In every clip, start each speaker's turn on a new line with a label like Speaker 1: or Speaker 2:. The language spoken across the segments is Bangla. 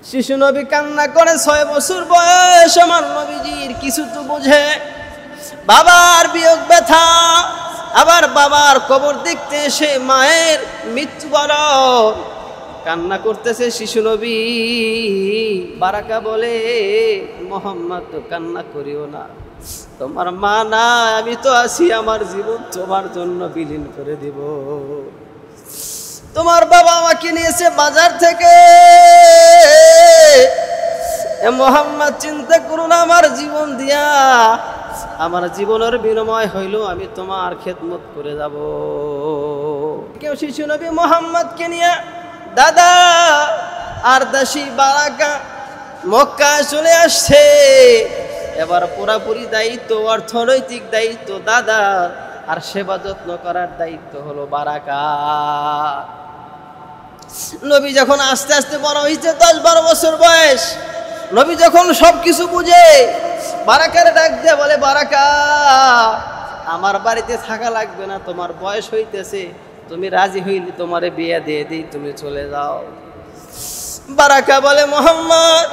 Speaker 1: শিশু নবী কান্না করে, 6 বছর বয়স আমার নবীজির, কিছু তো বুঝে। বাবার বিয়োগ ব্যথা, আবার বাবার কবর দেখতে এসে মায়ের মৃত্যুবরণ, কান্না করতেছে শিশু নবী। বারাকা বলে, মোহাম্মদ তো কান্না করিও না, তোমার মা না, আমি তো আছি, আমার জীবন তোমার জন্য বিলীন করে দিব। তোমার বাবা আমাকে নিয়েছে বাজার থেকে, মোহাম্মদ চিন্তা করুন, আমার জীবন দিয়া, আমার জীবনের বিনিময় হইল আমি তোমার খেদমত করে যাব। কেউ শিশু নবী মোহাম্মদকে নিয়ে দাদা আর দাসী বারাকা মক্কায় চলে আসছে। এবার পুরাপুরি দায়িত্ব, অর্থনৈতিক দায়িত্ব দাদা, আর সেবা যত্ন করার দায়িত্ব হলো বারাকা। নবী যখন আস্তে আস্তে বড় হয়েছে, 10-12 বছর বয়স, নবী যখন সবকিছু বুঝে, বারাকারে ডাক দিয়ে বলে, বারাকা আমার বাড়িতে থাকা লাগবে না, তোমার বয়স হইতেছে, তুমি রাজি হইলে তোমারে বিয়ে দিয়ে দিই, তুমি চলে যাও। বারাকা বলে, মোহাম্মদ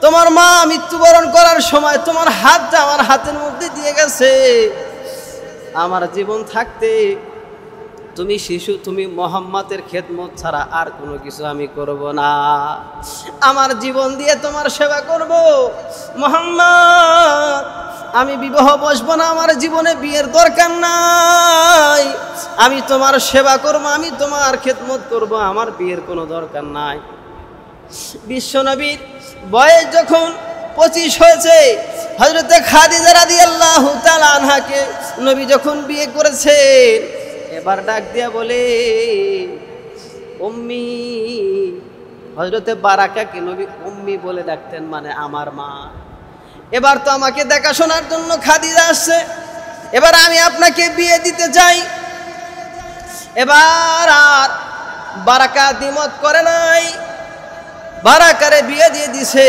Speaker 1: তোমার মা মৃত্যুবরণ করার সময় তোমার হাতটা আমার হাতের মধ্যে দিয়ে গেছে, আমার জীবন থাকতে তুমি শিশু, তুমি মোহাম্মদের খেদমত ছাড়া আর কোনো কিছু আমি করব না, আমার জীবন দিয়ে তোমার সেবা করব। মোহাম্মদ আমি বিবাহ বসবো না, আমার জীবনে বিয়ের দরকার নাই, আমি তোমার সেবা করব, আমি তোমার খেদমত করব, আমার বিয়ের কোনো দরকার নাই। বিশ্বনবীর বয়স যখন 25 হয়েছে, হযরতে খাদিজা রাদিয়াল্লাহু তাআলা আনহাকে নবী যখন বিয়ে করেছে, এবার ডাক দিয়া বলে, উম্মি। হযরতে বারাকাকে নবী উম্মি বলে ডাকতেন, মানে আমার মা। এবার তো আমাকে দেখাশোনার জন্য খাদিজা আসছে, এবার আমি আপনাকে বিয়ে দিতে চাই। এবার আর বারাকা দ্বিমত করে নাই, বারাকারে বিয়ে দিয়ে দিছে।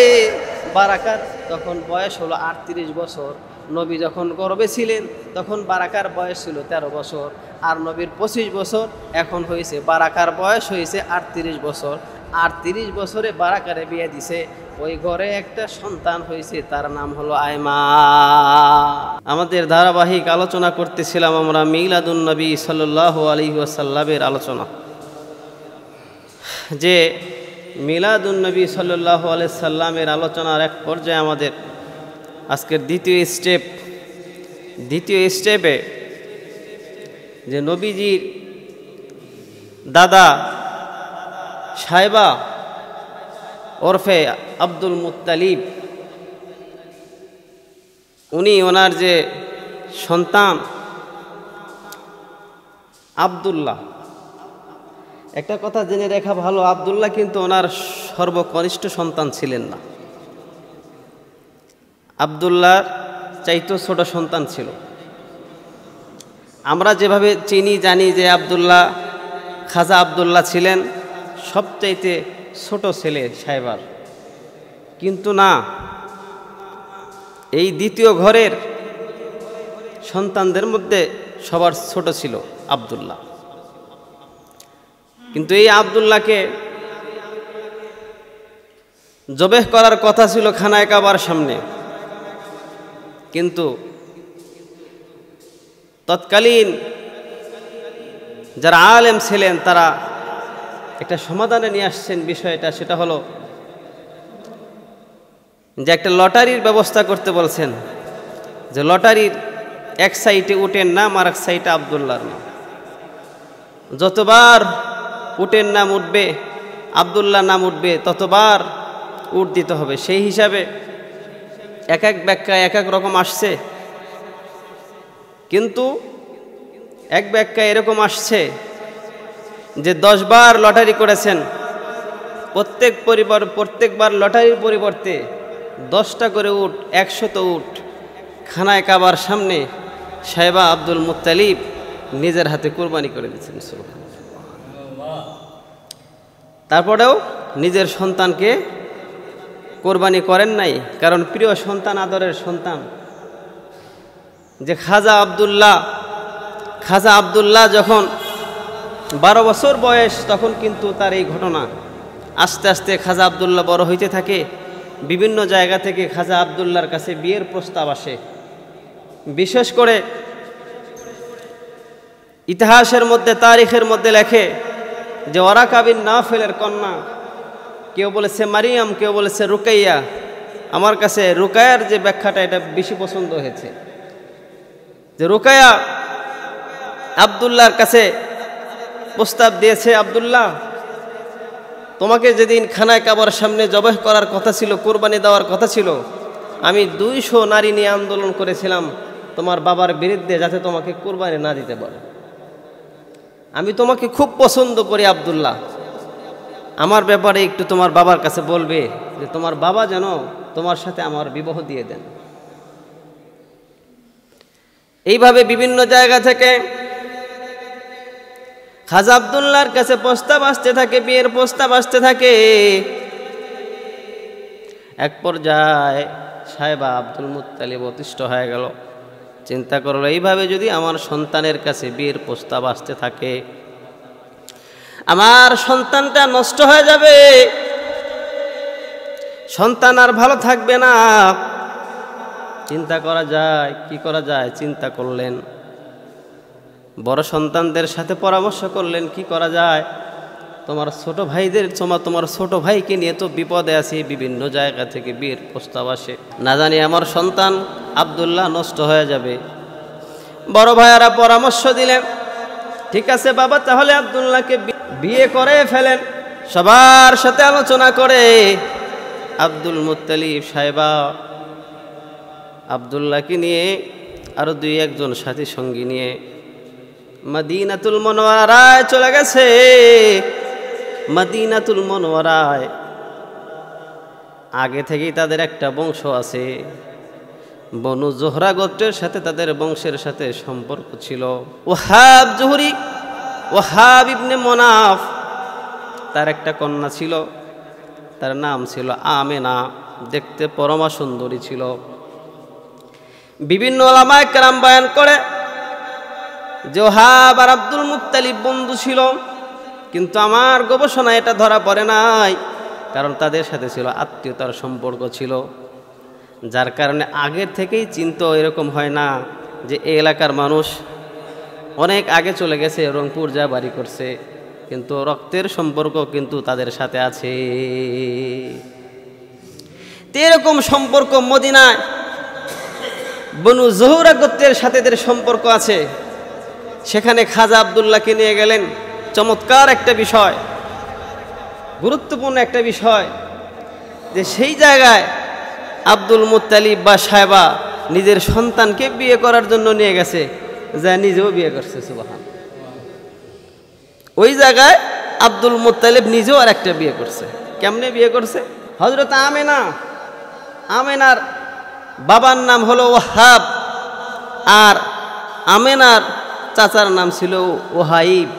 Speaker 1: বারাকার তখন বয়স হলো 38 বছর। নবী যখন গর্ভে ছিলেন তখন বারাকার বয়স ছিল 13 বছর, আর নবীর 25 বছর, এখন হয়েছে বারাকার বয়স হয়েছে 38 বছর। 38 বছরে বারাকারে বিয়ে দিছে। ওই ঘরে একটা সন্তান হয়েছে, তার নাম হলো আয়মা। আমাদের ধারাবাহিক আলোচনা করতেছিলাম আমরা মিলাদুন নবী সাল্লাল্লাহু আলাইহি ওয়াসাল্লামের আলোচনা, যে মিলাদুন নবী সাল্লাল্লাহু আলাইহি সাল্লামের আলোচনার এক পর্যায়ে আমাদের আজকের দ্বিতীয় স্টেপে যে নবীজির দাদা সাহেবা ওরফে আব্দুল মুত্তালিব, উনি ওনার যে সন্তান আব্দুল্লাহ, একটা কথা জেনে রাখা ভালো, আব্দুল্লাহ কিন্তু ওনার সর্বকনিষ্ঠ সন্তান ছিলেন না, আব্দুল্লাহর চাইতেও ছোট সন্তান ছিল। আমরা যেভাবে চিনি জানি যে আব্দুল্লাহ, খাজা আব্দুল্লাহ ছিলেন সবচাইতে ছোট ছেলে সাহেবার, কিন্তু না, এই দ্বিতীয় ঘরের সন্তানদের মধ্যে সবার ছোট ছিল আব্দুল্লাহ। কিন্তু এই আব্দুল্লাহকে জবেহ করার কথা ছিল খানায়ে কাবার সামনে, কিন্তু তৎকালীন যারা আলেম ছিলেন তারা একটা সমাধানে নিয়ে আসছেন বিষয়টা, সেটা হলো যে একটা লটারির ব্যবস্থা করতে বলছেন, যে লটারির এক সাইডে উটের নাম আর এক সাইডে আব্দুল্লাহর নাম, যতবার উটের নাম উঠবে, আব্দুল্লাহ নাম উঠবে, ততবার উট দিতে হবে। সেই হিসাবে এক এক ব্যাখ্যায় এক এক রকম আসছে, কিন্তু এক ব্যাখ্যায় এরকম আসছে যে 10 বার লটারি করেছেন, প্রত্যেকবার লটারির পরিবর্তে 10টা করে উট, 100 উট খানায়ে কাবার সামনে সাহেবা আব্দুল মুত্তালিব নিজের হাতে কুরবানি করে দিয়েছেন। তারপরেও নিজের সন্তানকে কোরবানি করেন নাই, কারণ প্রিয় সন্তান, আদরের সন্তান যে খাজা আব্দুল্লাহ যখন 12 বছর বয়স, তখন কিন্তু তার এই ঘটনা আস্তে আস্তে খাজা আব্দুল্লাহ বড় হইতে থাকে। বিভিন্ন জায়গা থেকে খাজা আব্দুল্লাহর কাছে বিয়ের প্রস্তাব আসে। বিশেষ করে ইতিহাসের মধ্যে, তারিখের মধ্যে লেখে যে ওয়ারাকা বিন নাফেলের কন্যা, কেউ বলেছে মারিয়াম, কেউ বলেছে রুকাইয়া। আমার কাছে রুকায়ার যে ব্যাখ্যাটা এটা বেশি পছন্দ হয়েছে, যে রুকায়া আব্দুল্লাহর কাছে প্রস্তাব দিয়েছে, আব্দুল্লাহ তোমাকে যেদিন খানায় কাবার সামনে জবাহ করার কথা ছিল, কোরবানি দেওয়ার কথা ছিল, আমি 200 নারী নিয়ে আন্দোলন করেছিলাম তোমার বাবার বিরুদ্ধে, যাতে তোমাকে কোরবানি না দিতে পারে। আমি তোমাকে খুব পছন্দ করি আব্দুল্লাহ, আমার ব্যাপারে একটু তোমার বাবার কাছে বলবে যে তোমার বাবা যেন তোমার সাথে আমার বিবাহ দিয়ে দেন। এইভাবে বিভিন্ন জায়গা থেকে খাজা আব্দুল্লাহর কাছে প্রস্তাব আসতে থাকে, বিয়ের প্রস্তাব আসতে থাকে। এক পর্যায়ে সাহেবা আব্দুল মুত্তালিব অতিষ্ঠ হয়ে গেল, চিন্তা করলো এইভাবে যদি আমার সন্তানের কাছে বিয়ের প্রস্তাব আসতে থাকে, আমার সন্তানটা নষ্ট হয়ে যাবে, সন্তান আর ভালো থাকবে না। চিন্তা করা যায়, কি করা যায়? চিন্তা করলেন, বড় সন্তানদের সাথে পরামর্শ করলেন কি করা যায়। তোমার ছোট ভাইকে নিয়ে তো বিপদে আছি, বিভিন্ন জায়গা থেকে বিয়ের প্রস্তাব আসে, না জানি আমার সন্তান আব্দুল্লাহ নষ্ট হয়ে যাবে। বড় ভাইয়ারা পরামর্শ দিলেন, ঠিক আছে বাবা, তাহলে আব্দুল্লাহকে বিয়ে করে ফেলেন। সবার সাথে আলোচনা করে আব্দুল মুত্তালিব সাহেবা আব্দুল্লাহকে নিয়ে আরো 2-1 সাথী সঙ্গী নিয়ে মদিনাতুল মুনওয়ারায় চলে গেছে। মদিনাতুল মুনওয়ারায় আগে থেকেই তাদের একটা বংশ আছে, বনু জোহরা গোত্রের সাথে তাদের বংশের সাথে সম্পর্ক ছিল। ওয়াহাব জুহরি, ওয়াহাব ইবনে মুনাফ, তার একটা কন্যা ছিল, তার নাম ছিল আমেনা, দেখতে পরমা সুন্দরী ছিল। বিভিন্ন উলামায়ে কেরাম বয়ান করে যে ওয়াহাব আর আব্দুল মুত্তালিব বন্ধু ছিল, কিন্তু আমার গবেষণায় এটা ধরা পড়ে নাই, কারণ তাদের সাথে ছিল আত্মীয়তার সম্পর্ক ছিল, যার কারণে আগের থেকেই চিন্তা এরকম হয় না যে এই এলাকার মানুষ অনেক আগে চলে গেছে, রংপুর যা বাড়ি করছে, কিন্তু রক্তের সম্পর্ক কিন্তু তাদের সাথে আছে। এরকম সম্পর্ক মদিনায় বনু জোহরা গোত্রের সাথে এদের সম্পর্ক আছে। সেখানে খাজা আব্দুল্লাহকে নিয়ে গেলেন। চমৎকার একটা বিষয়, গুরুত্বপূর্ণ একটা বিষয়, যে সেই জায়গায় আব্দুল মুত্তালিব বা সাহেবা নিজের সন্তানকে বিয়ে করার জন্য নিয়ে গেছে, যা নিজেও বিয়ে করছে। সুবহান। ওই জায়গায় আব্দুল মুত্তালিব নিজেও আর একটা বিয়ে করছে। কেমনে বিয়ে করছে? হযরত আমেনা, আমেনার বাবার নাম হলো ওয়াহাব, আর আমেনার চাচার নাম ছিল ওহাইব।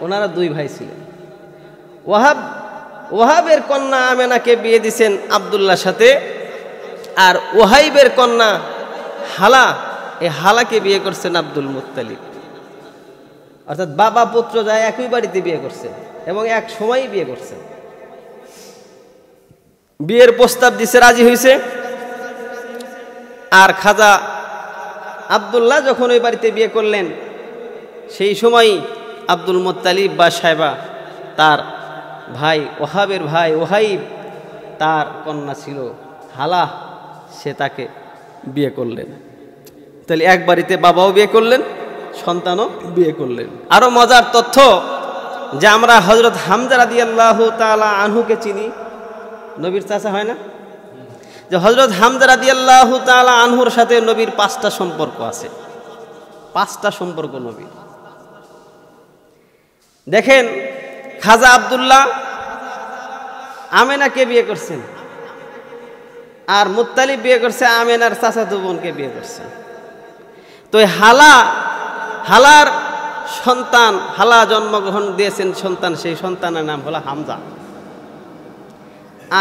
Speaker 1: ওনারা 2 ভাই ছিলেন। ওয়াহাবের কন্যা আমেনাকে বিয়ে দিয়েছেন আব্দুল্লাহর সাথে, আর ওহাইবের কন্যা হালা, এই হালাকে বিয়ে করছেন আব্দুল মুত্তালিব। অর্থাৎ বাবা পুত্র যায় একই বাড়িতে বিয়ে করছে এবং এক সময়ই বিয়ে করছে। বিয়ের প্রস্তাব দিছে, রাজি হয়েছে। আর খাজা আব্দুল্লাহ যখন ওই বাড়িতে বিয়ে করলেন, সেই সময় আব্দুল মুত্তালিব বা সাহেবা তার ভাই ওহাবের ভাই ওহাইব, তার কন্যা ছিল হালা, সে তাকে বিয়ে করলেন। তাহলে এক বাড়িতে বাবাও বিয়ে করলেন, সন্তানও বিয়ে করলেন। আরো মজার তথ্য যে আমরা হযরত হামজা রাদিয়াল্লাহু তাআলা আনহুকে চিনি, নবীর চাচা হয় না? যে হযরত হামজা রাদিয়াল্লাহু তাআলা আনহুর সাথে নবীর 5টা সম্পর্ক আছে। 5টা সম্পর্ক নবীর। দেখেন, খাজা আব্দুল্লাহ আমেনাকে বিয়ে করছেন, আর মুত্তালিব বিয়ে করছে আমেনার চাচাতো বোনকে বিয়ে করছে। তো হালার সন্তান, হালা জন্মগ্রহণ দিয়েছেন সন্তান, সেই সন্তানের নাম হলো হামজা।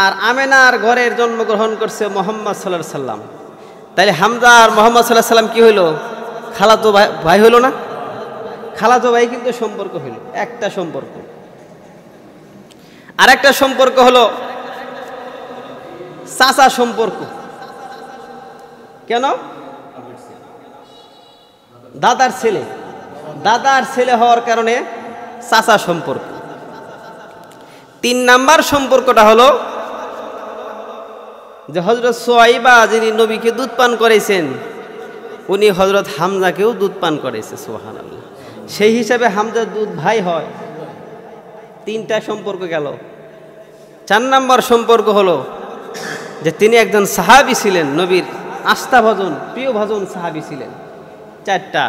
Speaker 1: আর আমেনার ঘরের জন্মগ্রহণ করছে মুহাম্মদ সাল্লাল্লাহু আলাইহি সাল্লাম। তাইলে হামজা আর মুহাম্মদ সাল্লাল্লাহু আলাইহি সাল্লাম কি হইল? খালাতো ভাই হইল না? খালাতো ভাই কিন্তু সম্পর্ক হইল, একটা সম্পর্ক। আরেকটা সম্পর্ক হলো চাচা সম্পর্ক। কেন? দাদার ছেলে, দাদার ছেলে হওয়ার কারণে চাচা সম্পর্ক। 3 নাম্বার সম্পর্কটা হলো যে হযরত সুয়াইবা যিনি নবীকে দুধ পান করেছেন, উনি হযরত হামজাকেও দুধ পান করেছে। সুবহানাল্লাহ। সেই হিসাবে হামজার দুধ ভাই হয়। 3টা সম্পর্ক গেল। 4 নাম্বার সম্পর্ক হলো যে তিনি একজন সাহাবী ছিলেন, নবীর আস্থাভাজন প্রিয় ভাজন সাহাবী ছিলেন। 4টা।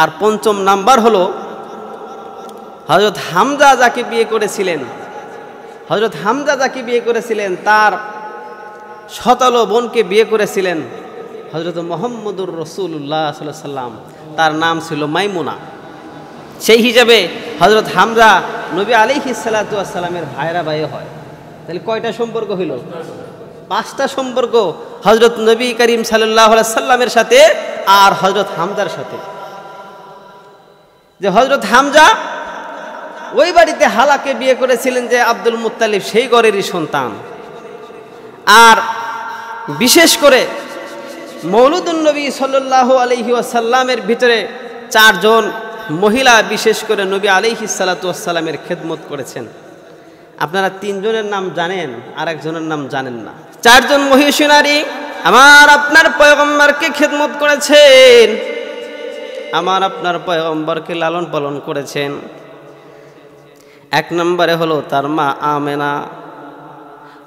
Speaker 1: আর 5ম নাম্বার হলো হযরত হামজা যাকে বিয়ে করেছিলেন, হযরত হামজা যাকে বিয়ে করেছিলেন তার শতালো বোনকে বিয়ে করেছিলেন হযরত মুহাম্মদুর রাসূলুল্লাহ সাল্লাল্লাহু আলাইহি সাল্লাম, তার নাম ছিল মাইমুনা। সেই হিসাবে হযরত হামজা নবী আলাইহিস সালাতু ওয়াস সালামের ভাইরা ভাই হয়। তাহলে কয়টা সম্পর্ক হইল? 5টা সম্পর্ক হযরত নবী করিম সাল্লাল্লাহু আলাইহি সাল্লামের সাথে আর হযরত হামজার সাথে। যে হযরত হামজা ওই বাড়িতে হালাকে বিয়ে করেছিলেন যে আব্দুল মুত্তালিব, সেই ঘরেরই সন্তান। আর বিশেষ করে মৌলুদুন নবী সাল্লাল্লাহু আলাইহি ওয়াসাল্লামের ভিতরে 4 জন মহিলা বিশেষ করে নবী আলাইহিস সালাতু ওয়াস সালামের খেদমত করেছেন। আপনারা 3 জনের নাম জানেন, আর একজনের নাম জানেন না। 4 জন মহিষী নারী আমার আপনার পয়গম্বরকে খেদমত করেছেন, আমার আপনার পয়গম্বরকে লালন পালন করেছেন। 1 নম্বরে হলো তার মা আমেনা,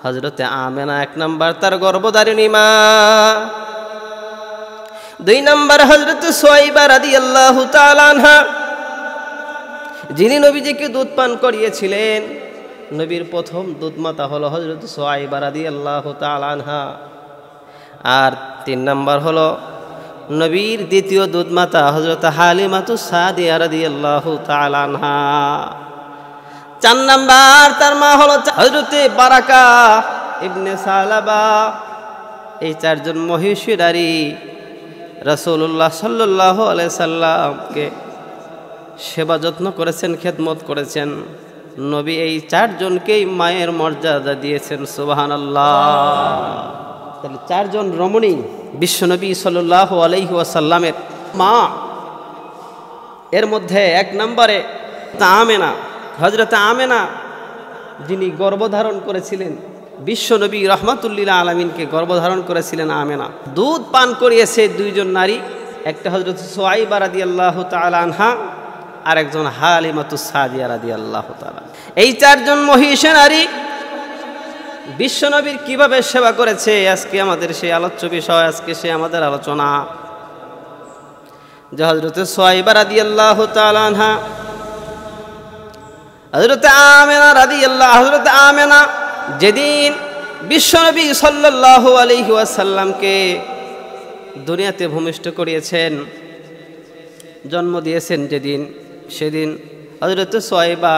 Speaker 1: হযরতে আমেনা 1 নম্বর তার গর্ভধারিণী মা। 2 নম্বর হযরত সুয়াইবা রাদিয়াল্লাহু তাআলা আনহা, যিনি নবীজিকে দুধ পান করিয়েছিলেন। নবীর প্রথম দুধমাতা হলো হযরত সুয়াইবা রাদিয়াল্লাহু তাআলা আনহা। আর 3 নম্বর হলো নবীর দ্বিতীয় দুধমাতা হযরত হালিমাতুস সাদিয়া রাদিয়াল্লাহু তাআলা আনহা। 4 নম্বর তার মা হলো হযরতে বারাকা ইবনে সালাবা। এই 4 জন মহিষী নারী রাসূলুল্লাহ সাল্লাল্লাহু আলাইহি সাল্লামকে সেবা যত্ন করেছেন, খেদমত করেছেন। নবী এই 4 জনকেই মায়ের মর্যাদা দিয়েছেন। সুবহানাল্লাহ। তাহলে 4 জন রমণী বিশ্বনবী সাল্লাল্লাহু আলাইহি ওয়াসাল্লামের মা। এর মধ্যে 1 নম্বরে আমেনা, হযরত আমেনা যিনি গর্ভধারণ করেছিলেন, বিশ্বনবী রাহমাতুল্লিল আলামিনকে গর্ভধারণ করেছিলেন আমেনা। দুধ পান করিয়েছে 2 জন নারী, একটা হযরত সুয়াইবা রাদিয়াল্লাহু তাআলা আনহা, আর একজন হালিমাতুস সাদিয়া রাদিয়াল্লাহু তাআলা। এই 4 জন মহিষী নারী বিশ্বনবীর কিভাবে সেবা করেছে, আজকে আমাদের সেই আলোচ্য বিষয়, আজকে সে আমাদের আলোচনা। যে হযরত সুয়াইবা রাদিয়াল্লাহু তাআলা আনহা, হযরত আমেনা যেদিন বিশ্বনবী সাল্লাল্লাহু আলাইহি ওয়াসাল্লামকে দুনিয়াতে ভূমিষ্ঠ করিয়েছেন, জন্ম দিয়েছেন যেদিন, সেদিন হযরত সুয়াইবা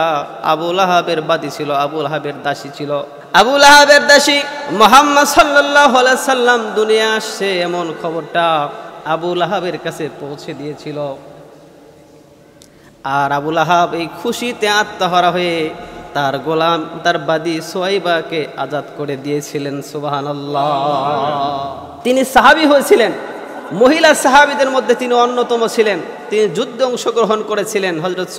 Speaker 1: আবু লাহাবের বাদী ছিল, আবু লাহাবের দাসী ছিল। আবু লাহাবের দাসী মুহাম্মদ সাল্লাল্লাহু আলাইহি সাল্লাম দুনিয়া আসছে এমন খবরটা আবু লাহাবের কাছে পৌঁছে দিয়েছিল। আর আবু লাহাব এই খুশিতে আত্মহারা হয়ে তার গোলাম, তার বাদী সুয়াইবাকে আজাদ করে দিয়েছিলেন। সুবহানাল্লাহ। তিনি সাহাবী হয়েছিলেন, মহিলা সাহাবীদের মধ্যে তিনি অন্যতম ছিলেন। তিনি যুদ্ধে অংশগ্রহণ করেছিলেন। হযরত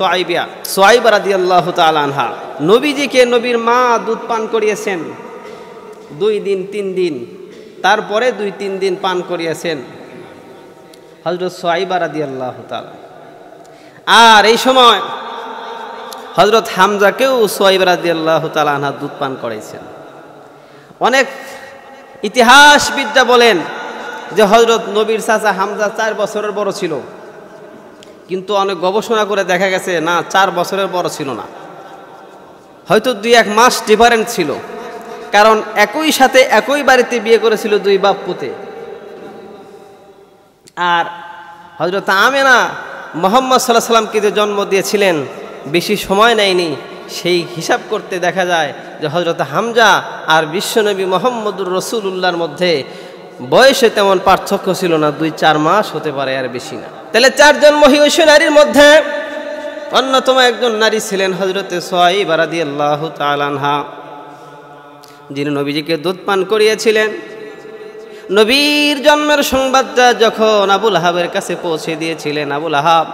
Speaker 1: সুয়াইবা রাদিয়াল্লাহু তাআলা আনহা নবীজিকে, নবীর মা দুধ পান করিয়েছেন 2 দিন 3 দিন, তারপরে 2-3 দিন পান করিয়েছেন হযরত সুয়াইবা রাদিয়াল্লাহু তাআলা। আর এই সময় হযরত হামজাকেও সুয়াইবা রাদিয়াল্লাহু তাআলা আনহা দুধ পান করাইছেন। অনেক ইতিহাসবিদরা বলেন যে হযরত নবীর চাচা হামজা 4 বছরের বড় ছিল, কিন্তু অনেক গবেষণা করে দেখা গেছে না, 4 বছরের বড় ছিল না, হয়তো 2-1 মাস ডিফারেন্ট ছিল। কারণ একই সাথে একই বাড়িতে বিয়ে করেছিল 2 বাপ পুতে। আর হযরত আমেনা মুহাম্মদ সাল্লাল্লাহু আলাইহি সাল্লামকে যে জন্ম দিয়েছিলেন বেশি সময় নেয়নি, সেই হিসাব করতে দেখা যায় যে হযরত হামজা আর বিশ্বনবী মুহাম্মদুর রাসূলুল্লাহর মধ্যে বয়সে তেমন পার্থক্য ছিল না, 2-4 মাস হতে পারে, আর বেশি না। তাহলে 4 জন মহিষী নারীর মধ্যে অন্যতম একজন নারী ছিলেন হযরতে সুয়াইবা রাদিয়াল্লাহু তাআলা আনহা। যিনি নবীজিকে দুধ পান করিয়েছিলেন। নবীর জন্মের সংবাদটা যখন আবুল আহাবের কাছে পৌঁছে দিয়েছিলেন, আবুল আহাব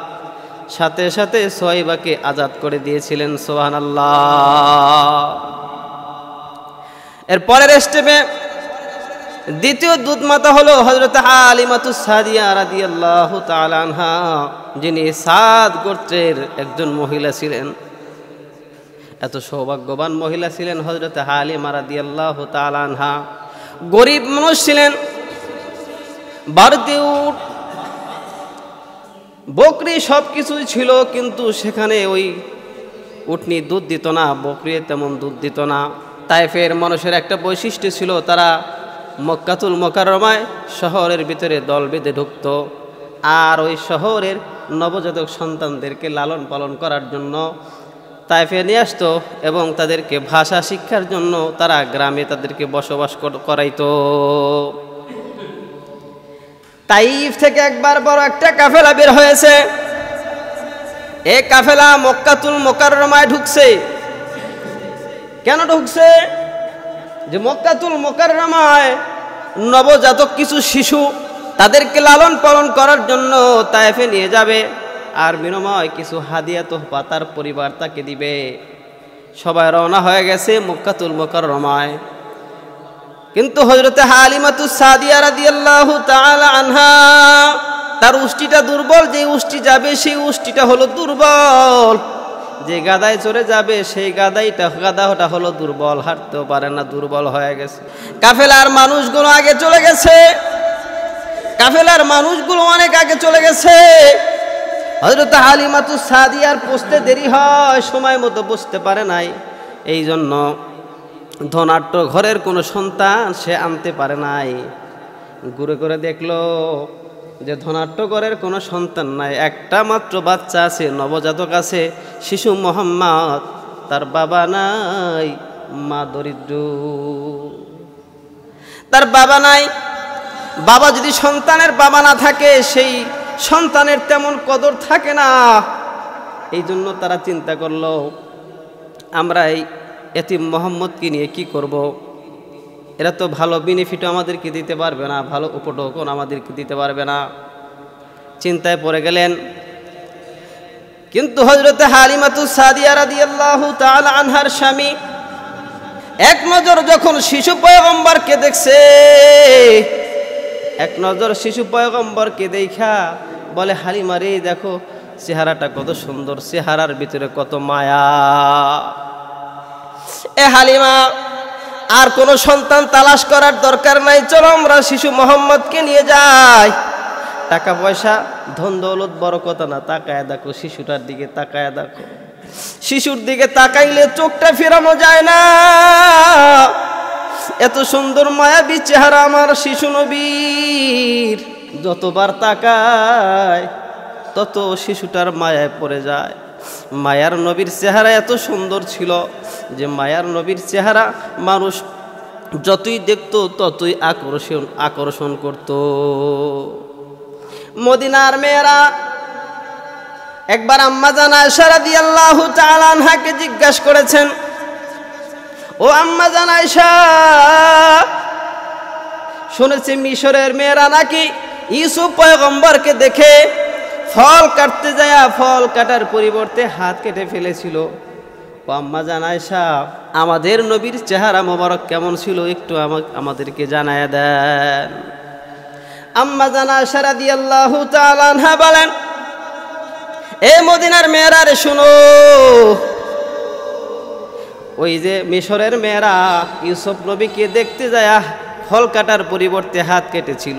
Speaker 1: সাথে সাথে সোহাইবাকে আজাদ করে দিয়েছিলেন। সুবহানাল্লাহ। এর পরের স্টেপে দ্বিতীয় দুধ মাতা হলো হযরত হালিমাতুস সাদিয়া রাদিয়াল্লাহু তাআলা আনহা, যিনি সাদ গোত্রের একজন মহিলা ছিলেন। এত সৌভাগ্যবান মহিলা ছিলেন হযরত হালিমা রাদিয়াল্লাহু তাআলা আনহা। গরিব মানুষ ছিলেন, বাড়িতে উট বকরি সব কিছুই ছিল, কিন্তু সেখানে ওই উটনি দুধ দিত না, বকরি তেমন দুধ দিত না। তায়েফের মানুষের একটা বৈশিষ্ট্য ছিল, তারা মক্কাতুল মুকাররমায় শহরের ভিতরে দল বেঁধে ঢুকত, আর ওই শহরের নবজাতক সন্তানদেরকে লালন পালন করার জন্য তায়েফে নিয়ে আসতো এবং তাদেরকে ভাষা শিক্ষার জন্য তারা গ্রামে তাদেরকে বসবাস করাইতো। তাইফ থেকে একবার বড় একটা কাফেলা বের হয়েছে। এই কাফেলা মক্কাতুল মুকাররমায় ঢুকছে। কেন ঢুকছে? যে মক্কাতুল মুকাররমায় নবজাতক কিছু শিশু, তাদেরকে লালন পালন করার জন্য তায়েফে নিয়ে যাবে, আর বিনিময় কিছু হাদিয়া তোহফা তার পরিবার তাকে দিবে। সবাই রওনা হয়ে গেছে মক্কাতুল মুকাররমায়। কিন্তু হযরতে হালিমাতুস সাদিয়া রাদিয়াল্লাহু তাআলা আনহা, তার উষ্টিটা দুর্বল। যে উষ্টি যাবে সেই উষ্টিটা হলো দুর্বল। যে গাদায় চড়ে যাবে সেই গাদাটা হলো দুর্বল, হাঁটতেও পারে না, দুর্বল হয়ে গেছে। কাফেলার মানুষগুলো আগে চলে গেছে, কাফেলার মানুষগুলো অনেক আগে চলে গেছে। হযরত হালিমাতুস সাদিয়ার পৌঁছতে দেরি হয়, সময় মতো বুঝতে পারে নাই। এই জন্য ধনাঢ্য ঘরের কোনো সন্তান সে আনতে পারে নাই। ঘুরে ঘুরে দেখলো যে ধনাঢ্য ঘরের কোনো সন্তান নাই, একটা মাত্র বাচ্চা আছে, নবজাতক আছে, শিশু মোহাম্মদ। তার বাবা নাই, মা দরিদ্র, তার বাবা নাই। বাবা যদি সন্তানের বাবা না থাকে, সেই সন্তানের তেমন কদর থাকে না। এই জন্য তারা চিন্তা করলো, আমরা এই এতিম মোহাম্মদকে নিয়ে কি করব? এরা তো ভালো বেনিফিটও আমাদেরকে দিতে পারবে না, ভালো উপঢৌকন আমাদেরকে দিতে পারবে না। চিন্তায় পড়ে গেলেন। কিন্তু হযরতে হালিমাতুস সাদিয়া রাদিয়াল্লাহু তাআলা আনহার স্বামী এক নজর যখন শিশু পয়গম্বরকে দেখছে, এক নজর শিশু পয়গম্বরকে দেখা বলে, হালিমা রে, দেখো চেহারাটা কত সুন্দর, চেহারার ভিতরে কত মায়া। এ হালিমা, আর কোনো সন্তান তালাশ করার দরকার নাই, চলো আমরা শিশু মোহাম্মদকে নিয়ে যাই। টাকা পয়সা ধন দৌলত বড় কথা না, তাকায় দেখো শিশুটার দিকে, তাকায় দেখো। শিশুর দিকে তাকাইলে চোখটা ফেরানো যায় না। এত সুন্দর মায়াবী চেহারা আমার শিশু নবীর। যতবার তাকায় তত শিশুটার মায়ায় পড়ে যায়। মায়ার নবীর চেহারা এত সুন্দর ছিল যে মায়ার নবীর চেহারা মানুষ যতই দেখতো ততই আকর্ষণ করত। মদিনার মেয়েরা একবার আম্মা জান আয়েশা রাদিয়াল্লাহু তাআলা আনহাকে জিজ্ঞাসা করেছেন, ও আম্মা জান আয়েশা, শুনেছি মিশরের মেয়েরা নাকি ইউসুফ পয়গম্বরকে দেখে ফল কাটতে যায়, ফল কাটার পরিবর্তে হাত কেটে ফেলেছিল। ও আম্মা জান আয়েশা, আমাদের নবীর চেহারা মোবারক কেমন ছিল একটু আমাদেরকে জানায়া দেন। আম্মা জান আয়েশা রাদিয়াল্লাহু তাআলা আনহা বলেন, এ মদিনার মেয়েরা রে, শুনো, ওই যে মিশরের মেয়েরা ইউসুফ নবীকে দেখতে যায় ফল কাটার পরিবর্তে হাত কেটেছিল,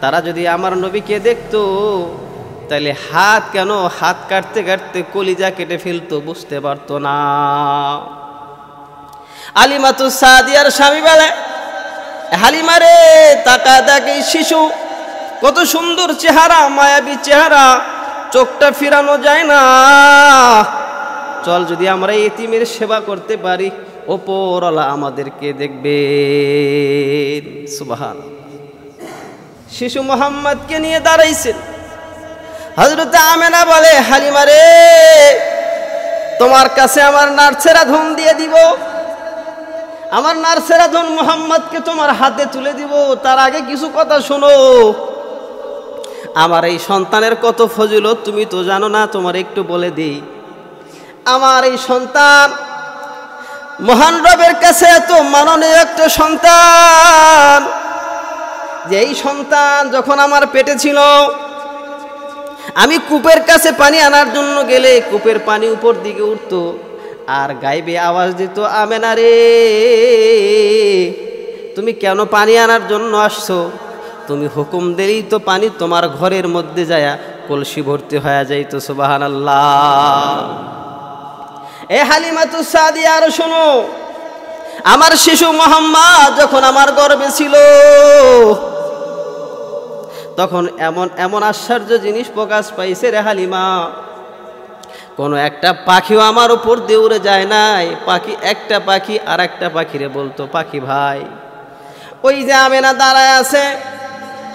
Speaker 1: তারা যদি আমার নবীকে দেখতো তাহলে হাত কাটতে কাটতে কলিজা কেটে ফেলতো, বুঝতে পারতো না। হালিমাতুস সাদিয়ার স্বামী বলে, হালিমা রে, তাকা দেখে শিশু, কত সুন্দর চেহারা, মায়াবী চেহারা, চোখটা ফিরানো যায় না। চল, যদি আমরা এতিমের সেবা করতে পারি, ওপরওয়ালা আমাদেরকে দেখবে। সুবহানাল্লাহ। শিশু মোহাম্মদকে নিয়ে দাঁড়াইছেন। হযরত আমেনা বলে, হালিমা রে, তোমার কাছে আমার নার্সেরা ধন দিয়ে দিব। আমার নার্সেরা যখন মুহাম্মদকে তোমার হাতে তুলে দিব, তার আগে কিছু কথা শোনো। আমার এই সন্তানের কত ফজিলত তুমি তো জানো না, তোমার একটু বলে দিই। আমার এই সন্তান মহান রবের কাছে এত মাননীয় একটা সন্তান, যে এই সন্তান যখন আমার পেটে ছিল, আমি কূপের কাছে পানি আনার জন্য গেলে কূপের পানি উপর দিকে উঠতো, আর গাইবে আওয়াজ দিত, আমেনা রে তুমি কেন পানি আনার জন্য আসছো? তুমি হুকুম দিলেই তো পানি তোমার ঘরের মধ্যে যায় কলসি ভর্তি হয়ে যাইতো। সুবহানাল্লাহ। এ হালিমাতুস সাদিয়া, আর শোনো, আমার শিশু মুহাম্মদ যখন আমার গর্ভে ছিল, তখন এমন এমন আশ্চর্য জিনিস প্রকাশ পাইছে রে হালিমা, কোনো একটা পাখিও আমার উপর দিয়ে উড়ে যায় নাই। পাখি, একটা পাখি আর একটা পাখিরে বলতো, পাখি ভাই, ওই যে আমেনা দাঁড়ায় আছে,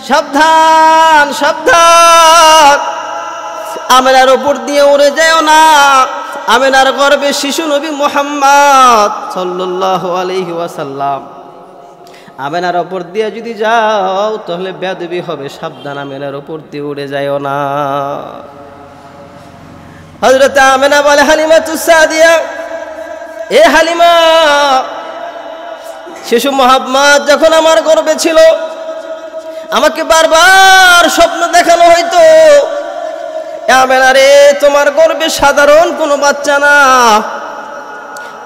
Speaker 1: সাবধান সাবধান, আমেনার উপর দিয়ে উড়ে যাও না। আমেনার গর্ভে শিশু নবী মুহাম্মদ সাল্লাল্লাহু আলাইহি ওয়াসাল্লাম, আমেনার উপর দিয়ে যদি যাও তাহলে বেয়াদবি হবে, সাবধান, আমেনার উপর দিয়ে উড়ে যাও না। হযরত আমেনা বলে, হালিমাতুস সাদিয়া, এ হালিমা, শিশু মুহাম্মদ যখন আমার গর্ভে ছিল, আমাকে বারবার স্বপ্ন দেখানো হইতো, আমেনা রে তোমার গর্ভে সাধারণ কোনো বাচ্চা না,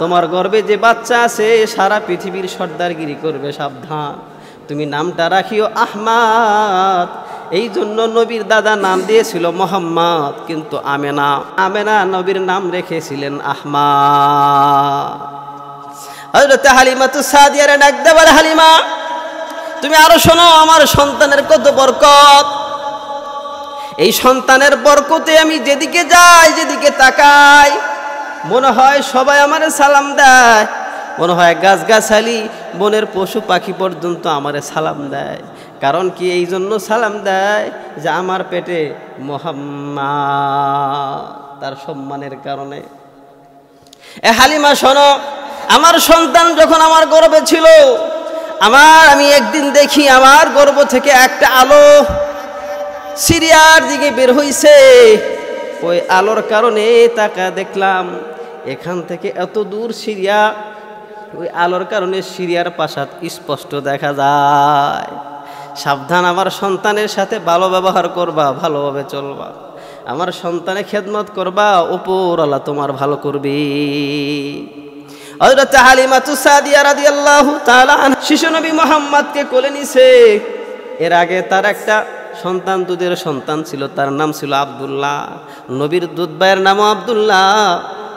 Speaker 1: তোমার গর্ভে যে বাচ্চা আছে সারা পৃথিবীর সর্দারগিরি করবে, সাবধান। তুমি নামটা রাখিও আহমদ। এই জন্য নবীর দাদা নাম দিয়েছিল মোহাম্মদ, কিন্তু আমেনা নবীর নাম রেখেছিলেন আহমদ। হযরত হালিমাতুস সাদিয়ারে ডাক দিয়ে বলে, হালিমা তুমি আরো শোনো, আমার সন্তানের কত বরকত। এই সন্তানের বরকতে আমি যেদিকে যাই, যেদিকে তাকাই, মনে হয় সবাই আমারে সালাম দেয়, মনে হয় গাছগাছালি বনের পশু পাখি পর্যন্ত আমারে সালাম দেয়। কারণ কি? এই জন্য সালাম দেয় যে আমার পেটে মুহাম্মদ, তার সম্মানের কারণে। এ হালিমা শোনো, আমার সন্তান যখন আমার গর্ভে ছিল, আমি একদিন দেখি আমার গর্ভ থেকে একটা আলো সিরিয়ার দিকে বের হইছে। ওই আলোর কারণে তাকা দেখলাম এখান থেকে এত দূর সিরিয়া, ওই আলোর কারণে সিরিয়ার প্রাসাদ স্পষ্ট দেখা যায়। সাবধান, আমার সন্তানের সাথে ভালো ব্যবহার করবা, ভালোভাবে চলবা, আমার সন্তানের খেদমত করবা, উপরওয়ালা তোমার ভালো করবে। হযরত হালিমাতুস সাদিয়া রাদিয়াল্লাহু তাআলা শিশু নবী মুহাম্মদকে কোলে নিছে। এর আগে তার একটা সন্তান, দুধের সন্তান ছিল, তার নাম ছিল আব্দুল্লাহ। নবীর দুধ ভাইয়ের নামও আব্দুল্লাহ,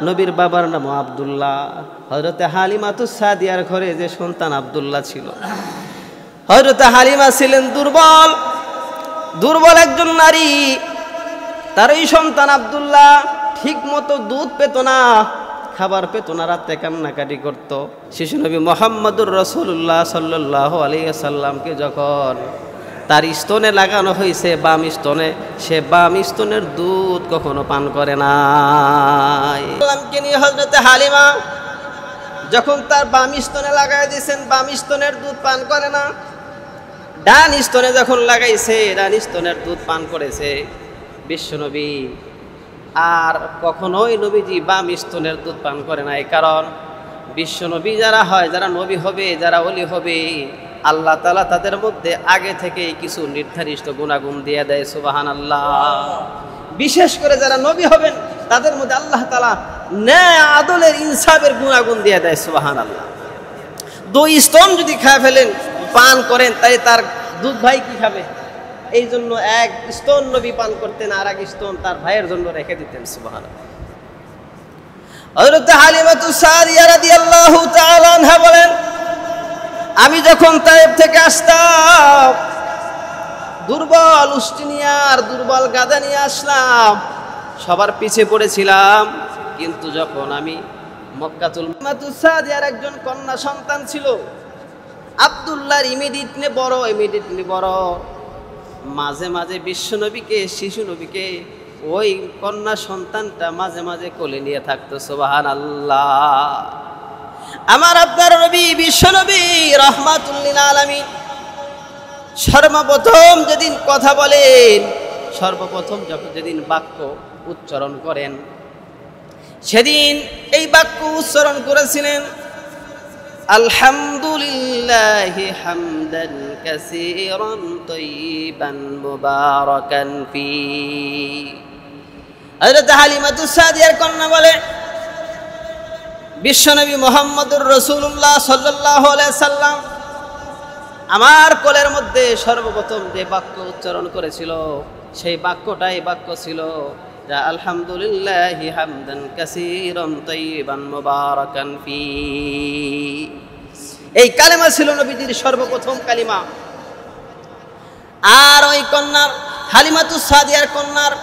Speaker 1: নবীর বাবার নামও আব্দুল্লাহ। হযরত হালিমাতুস সাদিয়ার ঘরে যে সন্তান আব্দুল্লাহ ছিল, হযরত হালিমা ছিলেন দুর্বল একজন নারী। তার এই সন্তান আব্দুল্লাহ ঠিক মতো দুধ পেত না, খাবার পেত না, রাতে কান্নাকাটি করত। শিশু নবী মুহাম্মদুর রাসূলুল্লাহ সাল্লাল্লাহু আলাইহি ওয়াসাল্লামকে যখন তার স্তনে লাগানো হয়েছে বাম স্তনে, সে বাম স্তনের দুধ কখনো পান করে নাই। হযরত হালিমা যখন তার বাম স্তনে লাগাই দিয়েছেন, বাম স্তনের দুধ পান করে না। ডান স্তনে যখন লাগাইছে, ডান স্তনের দুধ পান করেছে বিশ্বনবী। আর কখনোই নবীজি বাম স্তনের দুধ পান করে নাই, কারণ বিশ্বনবী যারা হয়, যারা নবী হবে, যারা ওলি হবে, আল্লাহ তাআলা তাদের মধ্যে আগে থেকেই কিছু নির্ধারিত গুণাগুণ দিয়ে দেয়। সুবহানাল্লাহ। বিশেষ করে যারা নবী হবেন তাদের মধ্যে আল্লাহ তাআলা ন্যায় আদলের ইনসাফের গুণাগুণ দিয়ে দেয়। সুবহানাল্লাহ। দুই স্তন যদি খায় ফেলেন, পান করেন, তাই তার দুধ ভাই কি খাবে? এই জন্য এক স্তন নবী পান করতেন, আর এক স্তন তার ভাইয়ের জন্য রেখে দিতেন। সুবহানাল্লাহ। হযরত হালিমাতুস সাদিয়া রাদিয়াল্লাহু তাআলা আনহা বলেন, আমি যখন তায়েফ থেকে আসতাম, দুর্বল উষ্টি নিয়ে আর দুর্বল গাদা নিয়ে আসলাম, সবার পিছে পড়েছিলাম। কিন্তু যখন আমি মক্কাতুল হালিমাতুস সাদিয়ার একজন কন্যা সন্তান ছিল, আব্দুল্লাহর ইমিডিয়েটলি বড়। মাঝে মাঝে বিশ্বনবীকে, শিশু নবীকে ওই কন্যা সন্তানটা মাঝে মাঝে কোলে নিয়ে থাকতো। সুবহানাল্লাহ। আমার আপনার নবী বিশ্ব নবী রাহমাতুল লিল আলামিন সর্বপ্রথম যেদিন কথা বলেন, সর্বপ্রথম যখন যেদিন বাক্য উচ্চারণ করেন, সেদিন এই বাক্য উচ্চারণ করেছিলেন আলহামদুলিল্লাহি হামদান কাসীরান তাইয়িবান মুবারাকান ফি। হযরত হালিমাতুস সাদিয়ার কন্যা বলে, বিশ্বনবী মুহাম্মদুর রাসূলুল্লাহ সাল্লাল্লাহু আলাইহি সাল্লাম আমার কোলের মধ্যে সর্বপ্রথম যে বাক্য উচ্চারণ করেছিল, সেই বাক্যটাই বাক্য ছিল যা আলহামদুলিল্লাহি হামদান কাসীরান তাইয়িবান মুবারাকান ফি। এই কালেমা ছিল নবীজির সর্বপ্রথম কালিমা। আর ওই কন্যার হালিমাতুস সাদিয়ার কন্যার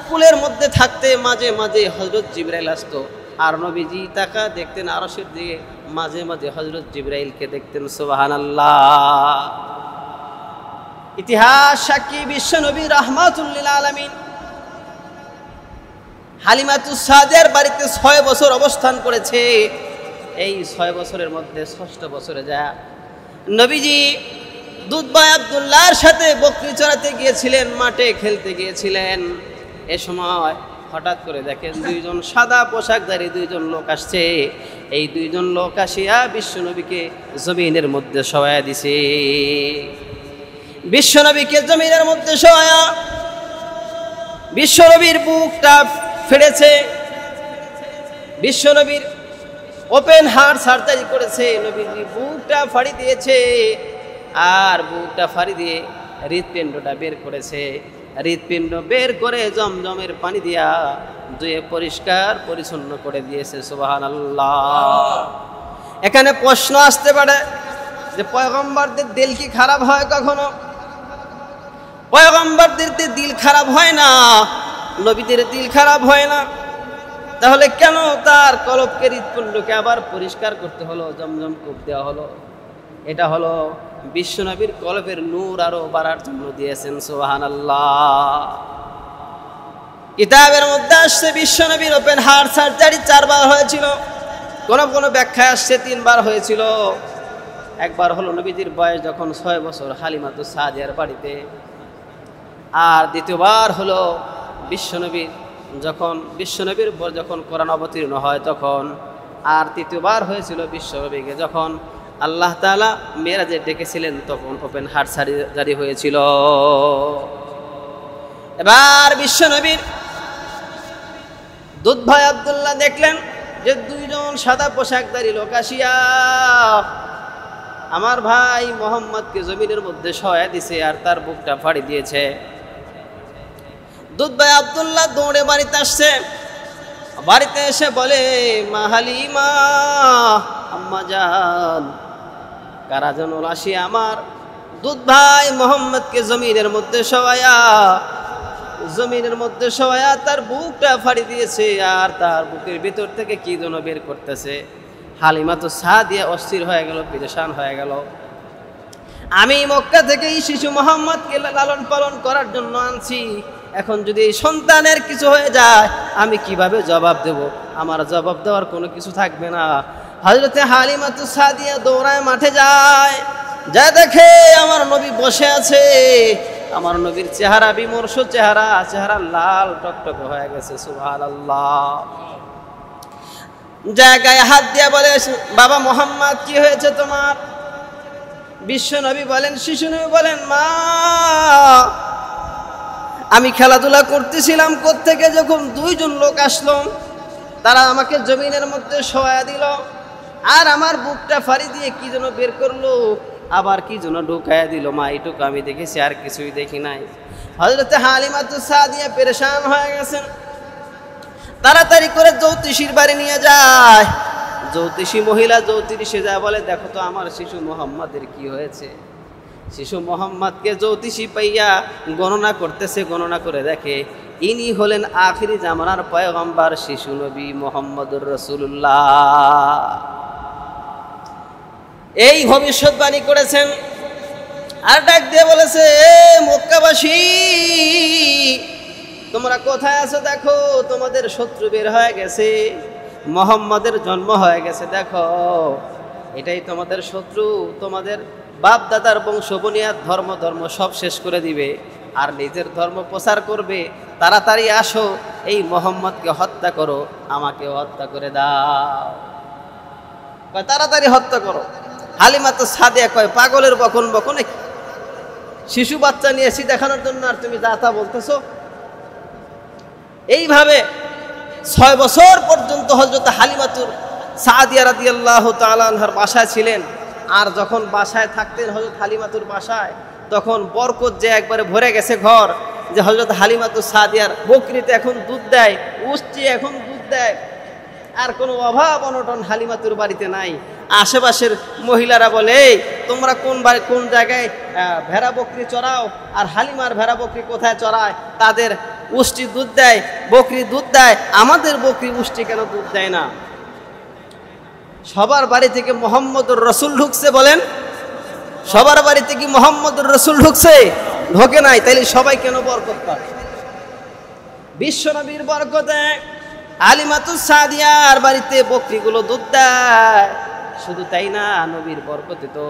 Speaker 1: কোলের মধ্যে থাকতে মাঝে মাঝে হযরত জিবরাইল আসতো, আর নবীজি তাকা দেখতেন আরশের দিকে, মাঝে মাঝে হযরত জিবরাইলকে দেখতেন। সুবহানাল্লাহ। ইতিহাস সাক্ষী বিশ্ব নবী রাহমাতুল লিল আলামিন হালিমাতুস সাদিয়ার বাড়িতে 6 বছর অবস্থান করেছে। এই 6 বছরের মধ্যে 6ষ্ঠ বছরে যায় নবীজি দুধভাই আব্দুল্লাহর সাথে বকরি চড়াতে গিয়েছিলেন, মাঠে খেলতে গিয়েছিলেন। এ সময় হঠাৎ করে দেখেন দুইজন সাদা পোশাকধারী দুইজন লোক আসছে। এই দুইজন লোক আসিয়া বিশ্বনবীকে জমিনের মধ্যে শোয়া দিছে। বিশ্বনবীকে জমিনের মধ্যে শোয়া বিশ্বনবীর বুকটা ফেড়েছে, বিশ্বনবীর ওপেন হার্ট সার্জারি করেছে, নবীজি বুকটা ফাড়ি দিয়েছে, আর বুকটা ফাড়ি দিয়ে হৃৎপিণ্ডটা বের করেছে। হৃৎপিণ্ড বের করে জমজমের পানি দিয়া ধুয়ে পরিষ্কার পরিচ্ছন্ন করে দিয়েছে। সুবহানাল্লাহ। এখানে প্রশ্ন আসতে পারে যে পয়গম্বরদের দিল কি খারাপ হয় কখনো? পয়গম্বরদের দিল খারাপ হয় না, নবীদের দিল খারাপ হয় না, তাহলে কেন তার কলবকে হৃৎপিণ্ডকে আবার পরিষ্কার করতে হলো, জমজম কূপ দেওয়া হলো? এটা হলো বিশ্বনবীর কলবের নূর আরো বাড়ার জন্য দিয়েছেন। সুবহানাল্লাহ। কিতাবের মধ্যে আসছে বিশ্বনবীর ওপেন হার্ট সার্জারি 4 বার হয়েছিল, কোন ব্যাখ্যায় আসছে 3 বার হয়েছিল। একবার হলো নবীজির বয়স যখন 6 বছর হালিমাতুস সাদিয়ার বাড়িতে, আর দ্বিতীয়বার হলো বিশ্বনবীর উপর যখন কোরআন অবতীর্ণ হয় তখন, আর তৃতীয়বার হয়েছিল বিশ্বনবীকে যখন আল্লাহ তাআলা মেরাজে ডেকেছিলেন, তখন ওপেন হার্ট সার্জারি হয়েছিল। এবার বিশ্বনবীর দুধভাই আব্দুল্লাহ দেখলেন যে 2 জন সাদা পোশাকধারী লোক আসিয়া আমার ভাই মোহাম্মদকে জমিনের মধ্যে শোয়া দিছে আর তার বুকটা ফাড়ি দিয়েছে। দুধভাই আব্দুল্লাহ দৌড়ে বাড়িতে আসছে। বাড়িতে এসে বলে, মা হালিমা, আম্মা জান, কারা যেন আসিয়া আমার দুধভাই মোহাম্মদকে জমিনের মধ্যে শোয়া তার বুকটা ফাড়ি দিয়েছে, আর তার বুকের ভিতর থেকে কি যেন বের করতেছে। হালিমাতুস সাদিয়া অস্থির হয়ে গেল, পেরেশান হয়ে গেল। আমি মক্কা থেকে এই শিশু মোহাম্মদকে লালন পালন করার জন্য আনছি, এখন যদি এই সন্তানের কিছু হয়ে যায় আমি কিভাবে জবাব দেব? আমার জবাব দেওয়ার কোনো কিছু থাকবে না। হযরতে হালিমাতুস সাদিয়া দৌড়ায় মাঠে যায়, যা দেখে আমার নবী বসে আছে। আমার নবীর চেহারা বিমর্ষ চেহারা লাল টকটকে হয়ে গেছে। সুবহানাল্লাহ। জায়গায় হাত দিয়ে বলে, বাবা মোহাম্মদ, কি হয়েছে তোমার? বিশ্বনবী বলেন, শিশু নবী বলেন, মা, আমি খেলাধুলা করতেছিলাম, কোত্থেকে যখন 2 জন লোক আসলো, তারা আমাকে জমিনের মধ্যে শোয়া দিল, আর আমার বুকটা ফাড়ি দিয়ে কি যেন বের করলো, আবার কি যেন ঢুকায়া দিল। মা, এইটুকু আমি দেখেছি, আর কিছুই দেখি নাই। হযরতে হালিমাতুস সাদিয়া পেরেশান হয়ে গেছেন। তাড়াতাড়ি করে জ্যোতিষীর বাড়ি নিয়ে যায়। জ্যোতিষী মহিলা জ্যোতিষী যা বলে, দেখো তো আমার শিশু মোহাম্মদের কি হয়েছে। শিশু মোহাম্মদকে জ্যোতিষী পাইয়া গণনা করতেছে, গণনা করে দেখে ইনি হলেন আখিরি জামানার পয়গম্বর শিশু নবী মুহাম্মদুর রাসূলুল্লাহ। এই ভবিষ্যৎবাণী করেছেন। আর ডাক দিয়ে বলেছে, এ মক্কাবাসী, তোমরা কোথায় আছো? দেখো তোমাদের শত্রু বের হয়ে গেছে, মুহাম্মাদের জন্ম হয়ে গেছে। দেখো এটাই তোমাদের শত্রু, তোমাদের বাপ দাদার বংশ বুনিয়াদ ধর্ম সব শেষ করে দিবে আর নিজের ধর্ম প্রচার করবে। তাড়াতাড়ি আসো, এই মুহাম্মদকে হত্যা করো, আমাকে হত্যা করে দাও। তাড়াতাড়ি হত্যা করো। হালিমা তো সাদিয়া কয়, পাগলের বকন বকনে, শিশু বাচ্চা নিয়ে এসি দেখানোর জন্য আর তুমি যা তা বলতেছো। এইভাবে 6 বছর পর্যন্ত হযরত হালিমাতুর সাদিয়া রাদিয়াল্লাহু তাআলা আনহার বাসায় ছিলেন। আর যখন বাসায় থাকতেন হযরত হালিমাতুর বাসায়, তখন বরকত যে একবারে ভরে গেছে ঘর, যে হযরত হালিমাতুর সাদিয়ার বকরিতে এখন দুধ দেয়, উষ্টি এখন দুধ দেয়, আর কোনো অভাব অনটন হালিমাতুর বাড়িতে নাই। আশেপাশের মহিলারা বলে, তোমরা কোন জায়গায় ভেড়া বকরি চড়াও, আর হালিমার ভেড়া বকরি কোথায় চড়ায়? তাদের উষ্টি দুধ দেয়, বকরি দুধ দেয়, আমাদের বকরি উষ্টি কেন দুধ দেয় না? সবার বাড়ি থেকে মুহাম্মদুর রাসূল ঢুকছে, বলেন সবার বাড়িতে কি মুহাম্মদুর রাসূল ঢুকছে? ঢোকে নাই। তাইলে সবাই কেন বরকত পাবে? বিশ্বনবীর বরকতে হালিমাতুস সাদিয়ার বাড়িতে বকরিগুলো দুধ দেয়। শুধু তাই না, নবীর বরকতে তো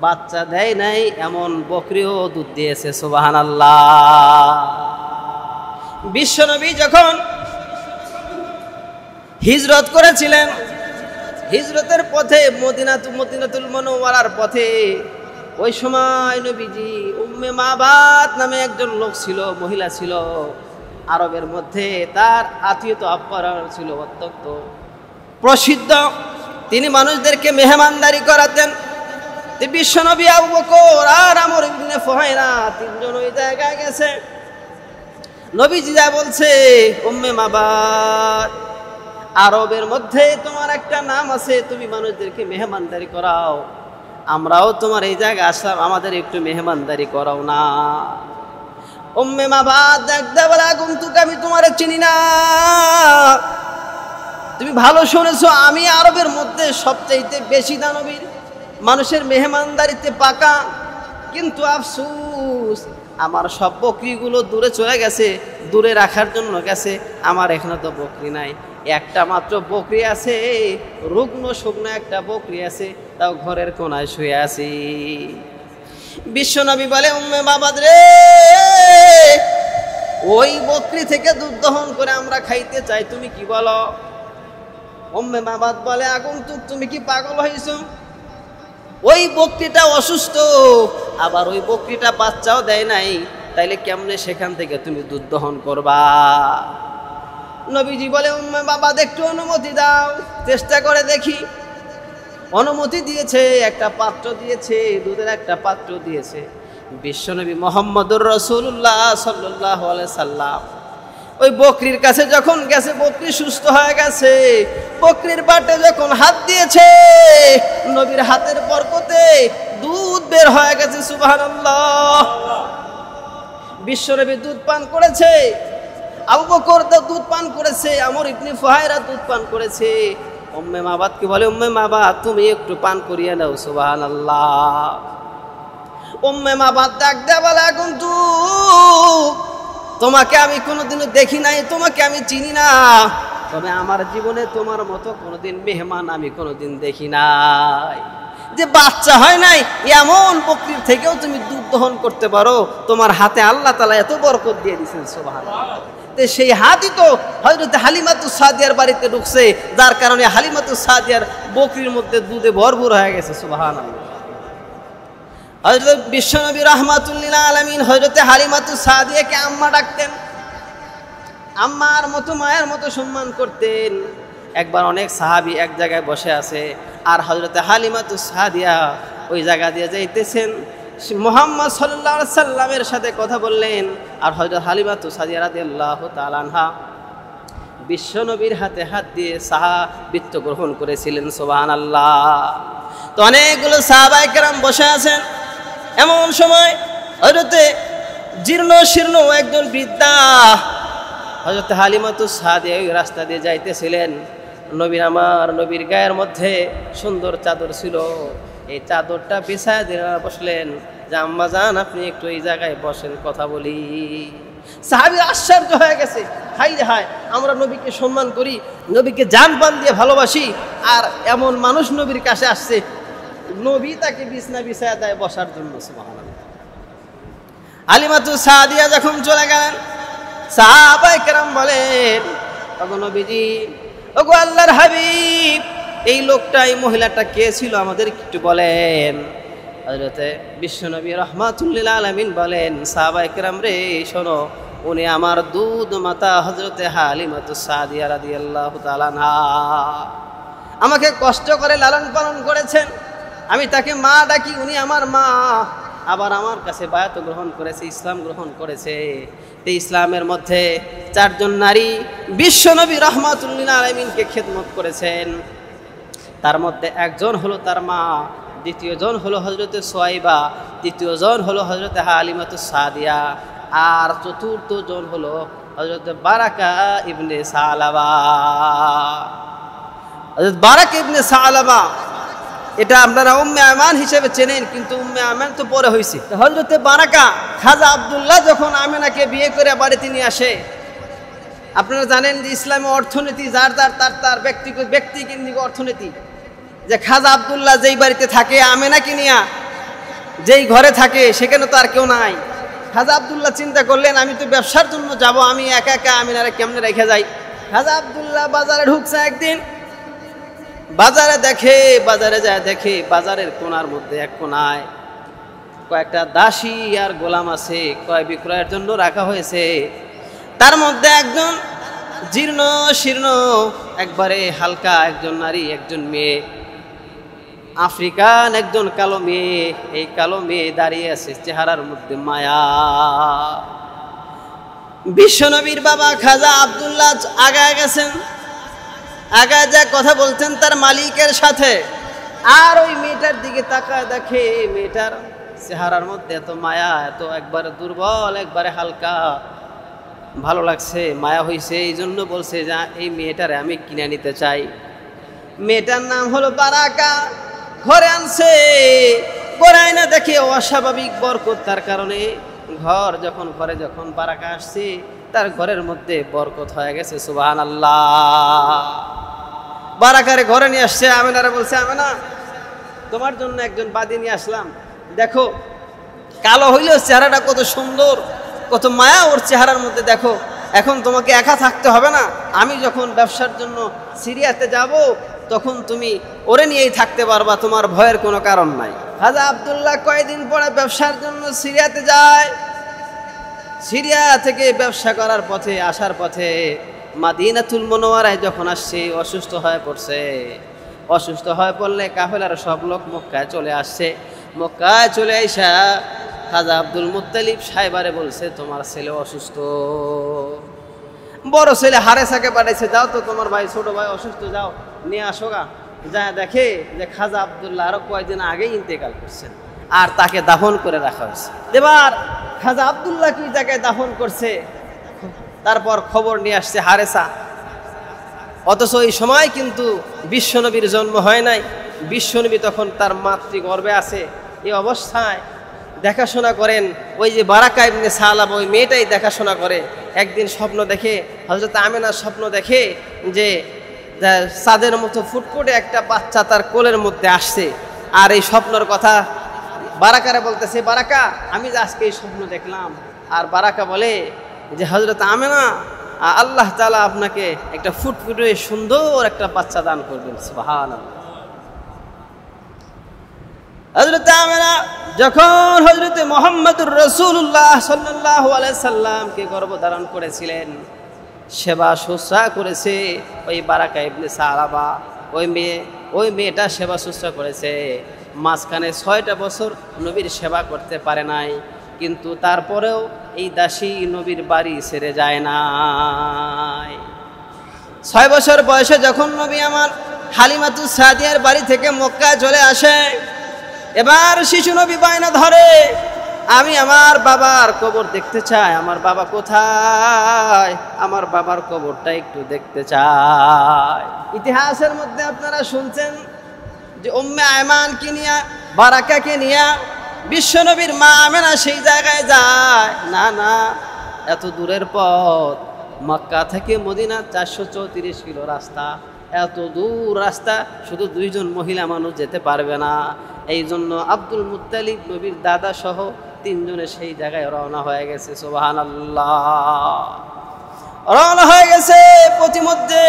Speaker 1: বাচ্চা দেয় নাই এমন বকরিও দুধ দিয়েছে। সুবহানাল্লাহ। বিশ্বনবী যখন হিজরত করেছিলেন, হিজরতের পথে মদিনাতুল মুনাওয়ারার পথে, ওই সময় নবীজি উম্মে মাবাত নামে একজন লোক ছিল, মহিলা ছিল, আরবের মধ্যে তার আত্মীয়তা আপ্যায়ন ছিল অত্যন্ত প্রসিদ্ধ। তিনি মানুষদেরকে মেহমানদারি করাতেন। বিশ্বনবী আবু বকর আর আমর ইবনে ফুহায়রা তিনজন ওই জায়গায় গেছে। নবীজি যা বলছে, উম্মে মাবাত, আরবের মধ্যে তোমার একটা নাম আছে, তুমি মানুষদেরকে মেহমানদারি করাও, আমরাও তোমার এই জায়গায় আসলাম, আমাদের একটু মেহমানদারি করাও না। উম্মে মাবাত দেখতে বলে, আগন্তুক, আমি তোমারে চিনি না। তুমি ভালো শুনেছো, আমি আরবের মধ্যে সবচাইতে বেশি দানবীর, মানুষের মেহমানদারিতে পাকা, কিন্তু আফসোস আমার সব বকরিগুলো দূরে চলে গেছে, দূরে রাখার জন্য গেছে, আমার এখানে তো বকরি নাই। একটা মাত্র বকরি আছে, রুগ্ন শুকনো একটা বকরি আছে, তাও ঘরের কোনায় শুয়ে আছি। বিশ্বনবী বলে, উম্মে মাবাত রে, ওই বকরি থেকে দুধ দহন করে আমরা খাইতে চাই, তুমি কি বলো? উম্মে মাবাত বলে, আগন্তুক, তুমি কি পাগল হয়েছো? ওই বকরিটা অসুস্থ, আবার ওই বকরিটা বাচ্চাও দেয় নাই, তাইলে কেমনে সেখান থেকে তুমি দুধ দহন করবা? নবীজি বলে, উম্মে মাবাত একটু অনুমতি দাও, চেষ্টা করে দেখি। অনুমতি দিয়েছে, একটা পাত্র দিয়েছে, দুধের একটা পাত্র দিয়েছে। বিশ্বনবী মুহাম্মদুর রাসূলুল্লাহ সাল্লাল্লাহু আলাইহি সাল্লাম ওই বকরির কাছে যখন গেছে, বকরি সুস্থ হয়ে গেছে, বকরির বাটে যখন হাত দিয়েছে, নবীর হাতের বরকতে দুধ বের হয়ে গেছে। সুবহানাল্লাহ। বিশ্বনবী দুধ পান করেছে, আবু বকর দুধ পান করেছে, আমর ইবনে ফুহায়রা দুধ পান করেছে। উম্মে মাবাতকে বলে, উম্মে মাবাত, তুমি একটু পান করিয়ে নাও। সুবহানাল্লাহ। উম্মে মাবাত ডাক দেয়া বলে, আগন্তুক, তোমাকে আমি কোনোদিনও দেখি নাই, তোমাকে আমি চিনি না, তবে আমার জীবনে তোমার মতো কোনোদিন মেহমান আমি কোনোদিন দেখি নাই। যে বাচ্চা হয় নাই এমন বকরির থেকেও তুমি দুধ দহন করতে পারো, তোমার হাতে আল্লাহ তাআলা এত বরকত দিয়ে দিয়েছেন। সুবহানাল্লাহ। সেই হাতই তো হযরত হালিমাতুস সাদিয়ার বাড়িতে ঢুকছে, যার কারণে হালিমাতুস সাদিয়ার বকরির মধ্যে দুধে ভরপুর হয়ে গেছে। সুবহানাল্লাহ। হযরত বিশ্বনবী রাহমাতুল লিল আলামিন হযরত হালিমাতুস সাদিয়াকে আম্মা ডাকতেন, আম্মার মতো মায়ের মতো সম্মান করতেন। একবার অনেক সাহাবী এক জায়গায় বসে আছে, আর হযরত হালিমাতুস সাদিয়া ওই জায়গা দিয়ে যাইতেছেন, মুহাম্মদ সাল্লাল্লাহু আলাইহি সাল্লামের সাথে কথা বললেন, আর হযরত হালিমাতুস সাদিয়া রাদিয়াল্লাহু তাআলা আনহা বিশ্বনবীর হাতে হাত দিয়ে সাহাবীত্ব গ্রহণ করেছিলেন। সুবহানাল্লাহ। তো অনেকগুলো সাহাবায়ে কেরাম বসে আছেন। এমন সময় হযরতে জীর্ণ শীর্ণ একজন বৃদ্ধা হযরত হালিমাতুস সাদিয়া ওই রাস্তা দিয়ে যাইতেছিলেন। নবীর গায়ের মধ্যে সুন্দর চাদর ছিল, এই চাদরটা বিছায় দিয়ে বসলেন যে, আম্মা জান, আপনি একটু এই জায়গায় বসেন, কথা বলি। সাহাবীরা আশ্চর্য হয়ে গেছে, হাই রে হায়, আমরা নবীকে সম্মান করি, নবীকে জান প্রাণ দিয়ে ভালোবাসি, আর এমন মানুষ নবীর কাছে আসছে, নবী তাকে বিছনা বিছায়া দেয় বসার জন্য। সুবহানাল্লাহ। হালিমাতুস সাদিয়া যখন চলে গেলেন, সাহাবায়ে কেরাম বলেন, ওগো নবীজি, ওগো আল্লাহর হাবিব, এই লোকটা, এই মহিলাটা কে ছিল আমাদের একটু বলেন। হযরতে বিশ্বনবী রাহমাতুল্লিল আলামিন বলেন, সাহাবায়ে কেরাম রে শোনো, উনি আমার দুধ মাতা হযরতে হালিমাতুস সাদিয়া রাদিয়াল্লাহু তাআলা আনহা। আমাকে কষ্ট করে লালন পালন করেছেন, আমি তাকে মা ডাকি, উনি আমার মা। আবার আমার কাছে বায়াত গ্রহণ করেছে, ইসলাম গ্রহণ করেছে। এই ইসলামের মধ্যে 4 জন নারী বিশ্বনবী রাহমাতুল্লিল আলামিনকে খেদমত করেছেন। তার মধ্যে একজন হলো তার মা, দ্বিতীয় জন হলো হযরতে সুয়াইবা, তৃতীয় জন হলো হযরতে হালিমাতুস সাদিয়া, আর চতুর্থ জন হলো হযরতে বারাকা ইবনে সালাবা। হযরত বারাকা ইবনে সালাবা, এটা আপনারা উম্মে আমান হিসেবে চেনেন, কিন্তু উম্মে আমান তো পরে হয়েছে। হযরতে বারাকা খাজা আব্দুল্লাহ যখন আমেনাকে বিয়ে করে বাড়িতে নিয়ে আসে, আপনারা জানেন যে ইসলামী অর্থনীতি যার যার তার তার ব্যক্তিকেন্দ্রিক অর্থনীতি, যে খাজা আব্দুল্লাহ যেই বাড়িতে থাকে, আমেনাকে নিয়া যেই ঘরে থাকে, সেখানে তো আর কেউ নাই। খাজা আব্দুল্লাহ চিন্তা করলেন, আমি তো ব্যবসার জন্য যাব, আমি একা একা আমিনারে কেমনে রেখে যাই। খাজা আব্দুল্লাহ বাজারে ঢুকছে একদিন, বাজারে দেখে বাজারের কোনার মধ্যে এক কোনায় কয়েকটা দাসী আর গোলাম আছে, ক্রয় বিক্রয়ের জন্য রাখা হয়েছে। তার মধ্যে একজন জীর্ণ শীর্ণ, একবারে হালকা একজন নারী, একজন মেয়ে, আফ্রিকান একজন কালো মেয়ে। এই কালো মেয়ে দাঁড়িয়ে আছে, চেহারার মধ্যে মায়া। বিশ্বনবীর বাবা খাজা আব্দুল্লাহ আগায় গেছেন, আগায় যা কথা বলছেন তার মালিকের সাথে, আর ওই মেয়েটার দিকে তাকায় দেখে মেয়েটার চেহারার মধ্যে এত মায়া, এত একবারে দুর্বল, একবারে হালকা, ভালো লাগছে, মায়া হয়েছে। এই জন্য বলছে যে এই মেয়েটারে আমি কিনে নিতে চাই। মেয়েটার নাম হলো বারাকা। ঘরে আনছে, ঘরে না দেখে অস্বাভাবিক বরকত, তার কারণে ঘরে যখন বারাকা আসছে, তার ঘরের মধ্যে বরকত হয়ে গেছে। সুবহানাল্লাহ। বারাকারে ঘরে নিয়ে আসছে, আমেনারে বলছে, আমেনা, তোমার জন্য একজন বাদী নিয়ে আসলাম, দেখো কালো হইলেও চেহারাটা কত সুন্দর, কত মায়া ওর চেহারার মধ্যে, দেখো এখন তোমাকে একা থাকতে হবে না, আমি যখন ব্যবসার জন্য সিরিয়াতে যাব তখন তুমি ওরে নিয়েই থাকতে পারবা, তোমার ভয়ের কোনো কারণ নাই। খাজা আব্দুল্লাহ কয়েকদিন পরে ব্যবসার জন্য সিরিয়াতে যায়। সিরিয়া থেকে ব্যবসা করার পথে, আসার পথে মাদিনাতুল মুনাওয়ারায় যখন আসছে, অসুস্থ হয়ে পড়ছে। অসুস্থ হয়ে পড়লে কাফেলার সব লোক মক্কায় চলে আসছে। মক্কায় চলে আইসা খাজা আব্দুল মুত্তালিব সাহেবারে বলছে, তোমার ছেলে অসুস্থ। বড় ছেলে হারেসাকে পাঠাইছে, যাও তো তোমার ভাই, ছোট ভাই অসুস্থ, যাও নিয়ে আসো গা। যা দেখে যে খাজা আব্দুল্লাহ আরো কয়েকদিন আগেই ইন্তেকাল করছেন, আর তাকে দাফন করে রাখা হয়েছে। এবার খাজা আব্দুল্লাহ কি জায়গায় দাফন করছে, তারপর খবর নিয়ে আসছে হারেসা। অথচ এই সময় কিন্তু বিশ্বনবীর জন্ম হয় নাই, বিশ্বনবী তখন তার মাতৃগর্ভে আছে। এই অবস্থায় দেখাশোনা করেন ওই যে বারাকা ইবনে সালাবা, ওই মেয়েটাই দেখাশোনা করে। একদিন স্বপ্ন দেখে, হযরত আমেনার স্বপ্ন দেখে যে চাঁদের মতো ফুটফুটে একটা বাচ্চা তার কোলের মধ্যে আসছে। আর এই স্বপ্নের কথা বারাকারে বলতেছে, বারাকা, আমি যে আজকে এই স্বপ্ন দেখলাম। আর বারাকা বলে যে হযরত আমেনা, আল্লাহ তাআলা আপনাকে একটা ফুটফুটে সুন্দর একটা বাচ্চা দান করবেন। সুবহানাল্লাহ। হযরত আমেনা যখন হযরতে মুহাম্মদুর রাসূলুল্লাহ সাল্লাল্লাহু আলাইহি সাল্লামকে গর্ভধারণ করেছিলেন, সেবা শুশ্রূষা করেছে ওই বারাকা ইবনে সালাবা, ওই মেয়েটা সেবা শুশ্রূষা করেছে। মাঝখানে 6টা বছর নবীর সেবা করতে পারে নাই, কিন্তু তারপরেও এই দাসী নবীর বাড়ি ছেড়ে যায় নাই। 6 বছর বয়সে যখন নবী আমার হালিমাতুস সাদিয়ার বাড়ি থেকে মক্কায় চলে আসে, এবার শিশু নবী বায়না ধরে, আমি আমার বাবার কবর দেখতে চাই। আমার বাবা কোথায়? আমার বাবার কবরটা একটু দেখতে চাই। ইতিহাসের মধ্যে আপনারা শুনছেন যে উম্মে আয়মানকে নিয়ে, বারাকাকে নিয়ে বিশ্বনবীর মা আমেনা সেই জায়গায় যায়। না, এত দূরের পথ, মক্কা থেকে মদিনা 434 কিলো রাস্তা। এত দূর রাস্তা শুধু 2 জন মহিলা মানুষ যেতে পারবে না। এই জন্য আব্দুল মুত্তালিব নবীর দাদা সহ 3 জনে সেই জায়গায় রওনা হয়ে গেছে। সুবহানাল্লাহ, রওনা হয়ে গেছে। প্রতিমধ্যে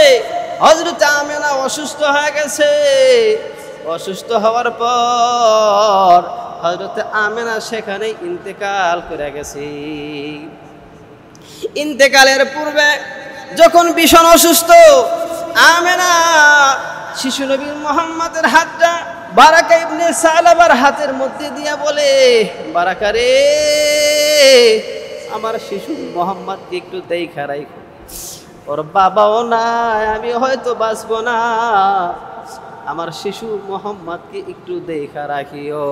Speaker 1: হযরত আমেনা অসুস্থ হয়ে গেছে। অসুস্থ হওয়ার পর হযরত আমেনা সেখানে ইন্তেকাল করে গেছে। ইন্তেকালের পূর্বে যখন ভীষণ অসুস্থ, আমেনা শিশু নবী মুহাম্মদের হাতটা বারাকা ইবনে সালাবার হাতের মধ্যে দিয়া বলে, বারাকা রে, আমার শিশু মুহাম্মদকে একটু দেখা রাখো। ওর বাবাও নাই, আমি হয়তো বাঁচবো না, আমার শিশু মুহাম্মদকে একটু দেখা রাখিও।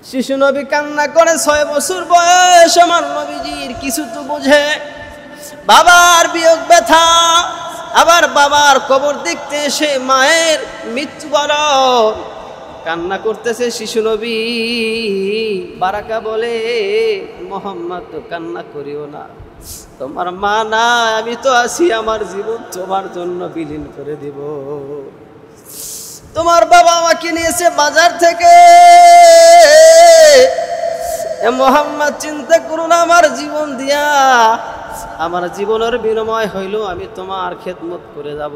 Speaker 1: শিশু নবী কান্না করে। 6 বছর বয়স আমার নবীজির, কিছু তো বুঝে। বাবার বিয়োগ ব্যথা, আবার বাবার কবর দেখতে এসে মায়ের মৃত্যুবরণ, কান্না করতেছে শিশু নবী। বারাকা বলে, মুহাম্মদ তো কান্না করিও না, তোমার মা না, আমি তো আছি, আমার জীবন তোমার জন্য বিলীন করে দিব। তোমার বাবা আমাকে নিয়েছে বাজার থেকে, মুহাম্মদ চিন্তা করুন, আমার জীবন দিয়া, আমার জীবনের বিনিময় হইল আমি তোমার খেদমত করে যাব।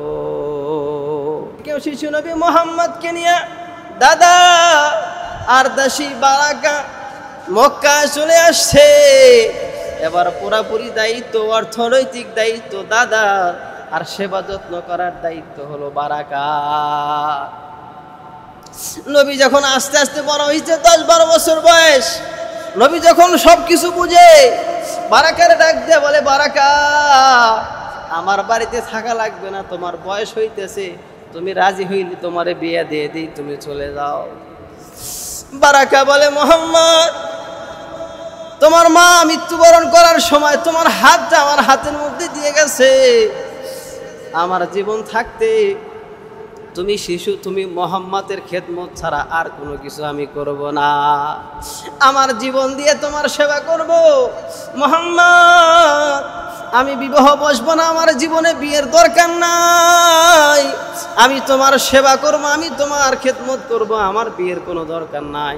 Speaker 1: কেউ শিশু নবী মুহাম্মদকে নিয়ে দাদা আর দাসী বারাকা মক্কায় চলে আসছে। এবার পুরাপুরি দায়িত্ব, অর্থনৈতিক দায়িত্ব দাদা, আর সেবা যত্ন করার দায়িত্ব হলো বারাকা। নবী যখন আস্তে আস্তে বড় হয়েছে, 10-12 বছর বয়স, নবী যখন সবকিছু বুঝে, বারাকার ডাক দিয়ে বলে, বারাকা, আমার বাড়িতে থাকা লাগবে না, তোমার বয়স হইতেছে, তুমি রাজি হইলে তোমারে বিয়ে দিয়ে দিই, তুমি চলে যাও। বারাকা বলে, মুহাম্মদ, তোমার মা মৃত্যুবরণ করার সময় তোমার হাতটা আমার হাতের মধ্যে দিয়ে গেছে, আমার জীবন থাকতে তুমি শিশু, তুমি মুহাম্মাদের খেদমত ছাড়া আর কোনো কিছু আমি করব না, আমার জীবন দিয়ে তোমার সেবা করব। মুহাম্মদ, আমি বিবাহ বসবো না, আমার জীবনে বিয়ের দরকার নাই, আমি তোমার সেবা করব, আমি তোমার খেদমত করব, আমার বিয়ের কোনো দরকার নাই।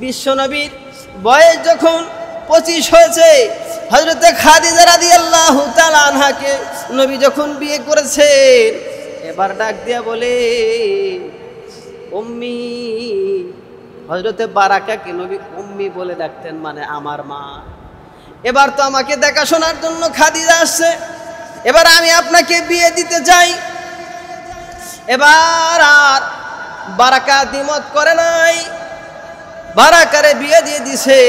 Speaker 1: বিশ্বনবীর বয়স যখন 25 হয়েছে, হযরতে খাদিজা রাদিয়াল্লাহু তাআলা আনহাকে নবী যখন বিয়ে করেছেন, এবার ডাক দিয়া বলে, উম্মি। হযরতে বারাকাকে নবী উম্মি বলে ডাকতেন, মানে আমার মা। এবার তো আমাকে দেখাশোনার জন্য খাদিজা আসছে, এবার আমি আপনাকে বিয়ে দিতে চাই। এবার আর বারাকা দ্বিমত করে নাই, বারাকারে বিয়ে দিয়ে দিছে।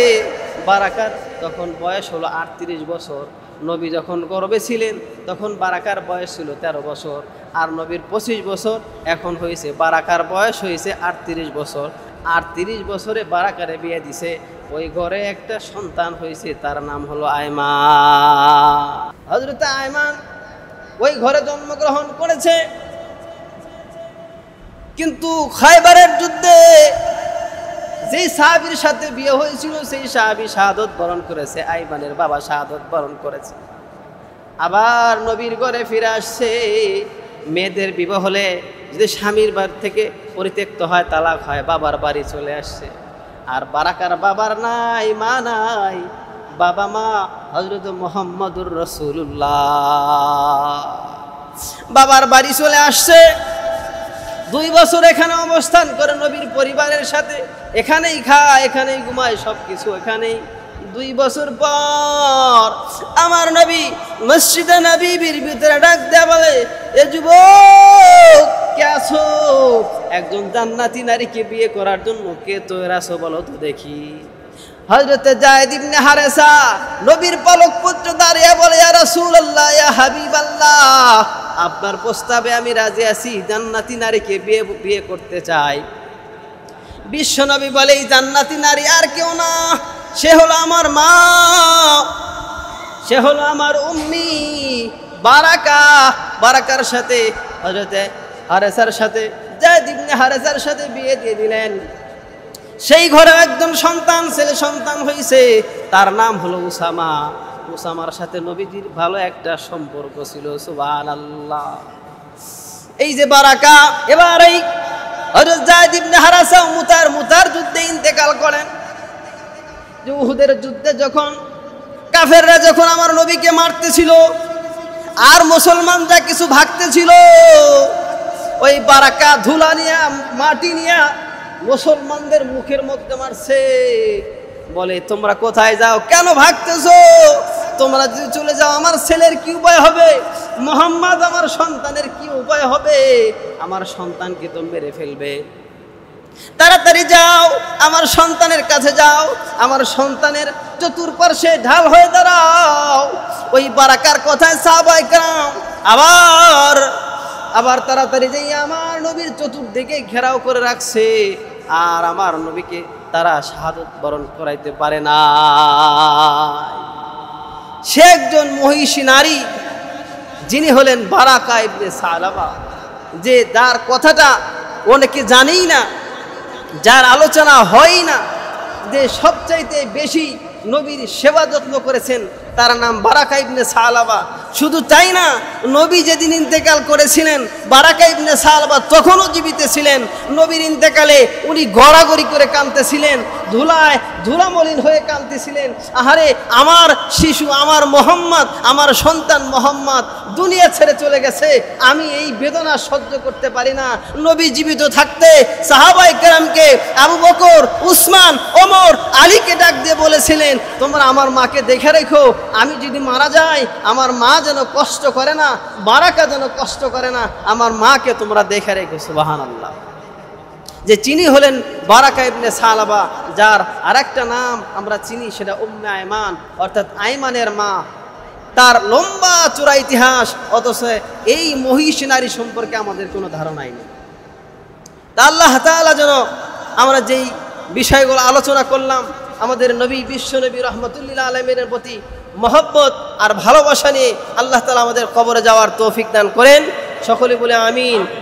Speaker 1: বারাকার তখন বয়স হলো 38 বছর। নবী যখন গর্ভে ছিলেন তখন বারাকার বয়স ছিল 13 বছর, আর নবীর 25 বছর এখন হয়েছে। বারাকার বয়স হয়েছে 38 বছর। 38 বছরে বারাকারে বিয়ে দিছে। ওই ঘরে একটা সন্তান হয়েছে, তার নাম হলো আয়মান। হযরতে আয়মান ওই ঘরে জন্মগ্রহণ করেছে, কিন্তু খায়বারের যুদ্ধে যেই সাহাবীর সাথে বিয়ে হয়েছিল সেই সাহাবী শাহাদত বরণ করেছে, আইমানের বাবা শাহাদত বরণ করেছে। আবার নবীর ঘরে ফিরে আসছে। মেয়েদের বিবাহ হলে যদি স্বামীর বাড়ি থেকে পরিত্যক্ত হয়, তালাক হয়, বাবার বাড়ি চলে আসছে। আর বারাকার বাবার নাই, মা নাই, বাবা মা হযরত মুহাম্মদুর রাসূলুল্লাহ। বাবার বাড়ি চলে আসছে। 2 বছর এখানে অবস্থান করে নবীর পরিবারের সাথে, এখানেই খায়, এখানেই ঘুমায়, সব কিছু এখানেই। 2 বছর পর আমার নবী মসজিদে নববীর ভিতরে ডাক দেয়া বলে, এ যুবক কে আছো? একজন জান্নাতি নারীকে বিয়ে করার জন্য কে তৈরি আছো বলো তো দেখি। হযরতে যায়েদ ইবনে হারেসা নবীর পালক পুত্র দাঁড়িয়ে বলে, ইয়া রাসূলুল্লাহ, ইয়া হাবিবাল্লাহ, আপনার প্রস্তাবে আমি রাজি আছি, জান্নাতি নারীকে বিয়ে করতে চাই। বিশ্বনবী বলে, এই জান্নাতি নারী আর কেউ না, সে হলো আমার মা, সে হলো আমার উম্মি বারাকা। বারাকার সাথে হযরতে হারেসার সাথে, যায়েদ ইবনে হারেসার সাথে বিয়ে দিয়ে দিলেন। সেই ঘরে একজন সন্তান, ছেলে সন্তান হয়েছে, তার নাম হলো উসামা। উসামার সাথে নবীজির ভালো একটা সম্পর্ক ছিল, সুবহানাল্লাহ। এই যে বারাকা, এবার এই হযরত যায়েদ ইবনে হারাসা মুতার যুদ্ধে ইন্তেকাল করেন। যে উহুদের যুদ্ধে যখন কাফেররা যখন আমার নবীকে মারতেছিল আর মুসলমানরা কিছু ভাগতেছিল, ওই বারাকা ধুলা নিয়ে, মাটি নিয়ে মুসলমানদের মুখের মধ্যে মারছে। বলে, তোমরা কোথায় যাও, কেন ভাগতেছো? তোমরা যদি চলে যাও আমার ছেলের কি উপায় হবে? মুহাম্মদ আমার সন্তানের কি উপায় হবে? আমার সন্তানকে তো মেরে ফেলবে। তাড়াতাড়ি যাও, আমার সন্তানের কাছে যাও, আমার সন্তানের চতুর্পার্শ্বে ঢাল হয়ে দাঁড়াও। ওই বারাকার কথায় সাহাবায়ে কেরাম আবার তাড়াতাড়ি যাই আমার নবীর চতুর্দিকে ঘেরাও করে রাখছে, আর আমার নবীকে তারা শাহাদত বরণ করাইতে পারে না। সে একজন মহিষী নারী, যিনি হলেন বারাকা ইবনে সালাবা, যে যার কথাটা অনেকে জানেই না, যার আলোচনা হয় না, যে সবচাইতে বেশি নবীর সেবা যত্ন করেছেন, তার নাম বারাকা ইবনে সালাবা। শুধু তাই না, নবী যেদিন ইন্তেকাল করেছিলেন, বারাকা ইবনে সালাবা তখনও জীবিত ছিলেন। নবীর ইন্তেকালে উনি গড়াগড়ি করে কাঁদতেছিলেন, ধুলামলিন হয়ে কাঁদতেছিলেন। আহারে, আমার শিশু, আমার মোহাম্মদ, আমার সন্তান মোহাম্মদ দুনিয়া ছেড়ে চলে গেছে, আমি এই বেদনা সহ্য করতে পারি না। নবী জীবিত থাকতে সাহাবায়ে কেরামকে, আবু বকর, উসমান, ওমর, আলীকে ডাক দিয়ে বলেছিলেন, তোমরা আমার মাকে দেখে রেখো, আমি যদি মারা যাই আমার মা যেন কষ্ট করে না, বারাকা যেন কষ্ট করে না, আমার মাকে তোমরা দেখে রেখো। সুবহানাল্লাহ। যে চিনি হলেন বারাকা ইবনে সালাবা, যার আরেকটা নাম আমরা চিনি, সেটা উম্মে আয়মান, অর্থাৎ আয়মানের মা। তার লম্বা চূড়া ইতিহাস, অথচ এই মহিষী নারী সম্পর্কে আমাদের কোনো ধারণাই নেই। তা আল্লাহ তাআলা যেন আমরা যেই বিষয়গুলো আলোচনা করলাম, আমাদের নবী, বিশ্ব নবী রহমতুল্লিল আলামিনের প্রতি মহব্বত আর ভালোবাসা নিয়ে আল্লাহ তাআলা আমাদের কবরে যাওয়ার তৌফিক দান করেন। সকলে বলে আমিন।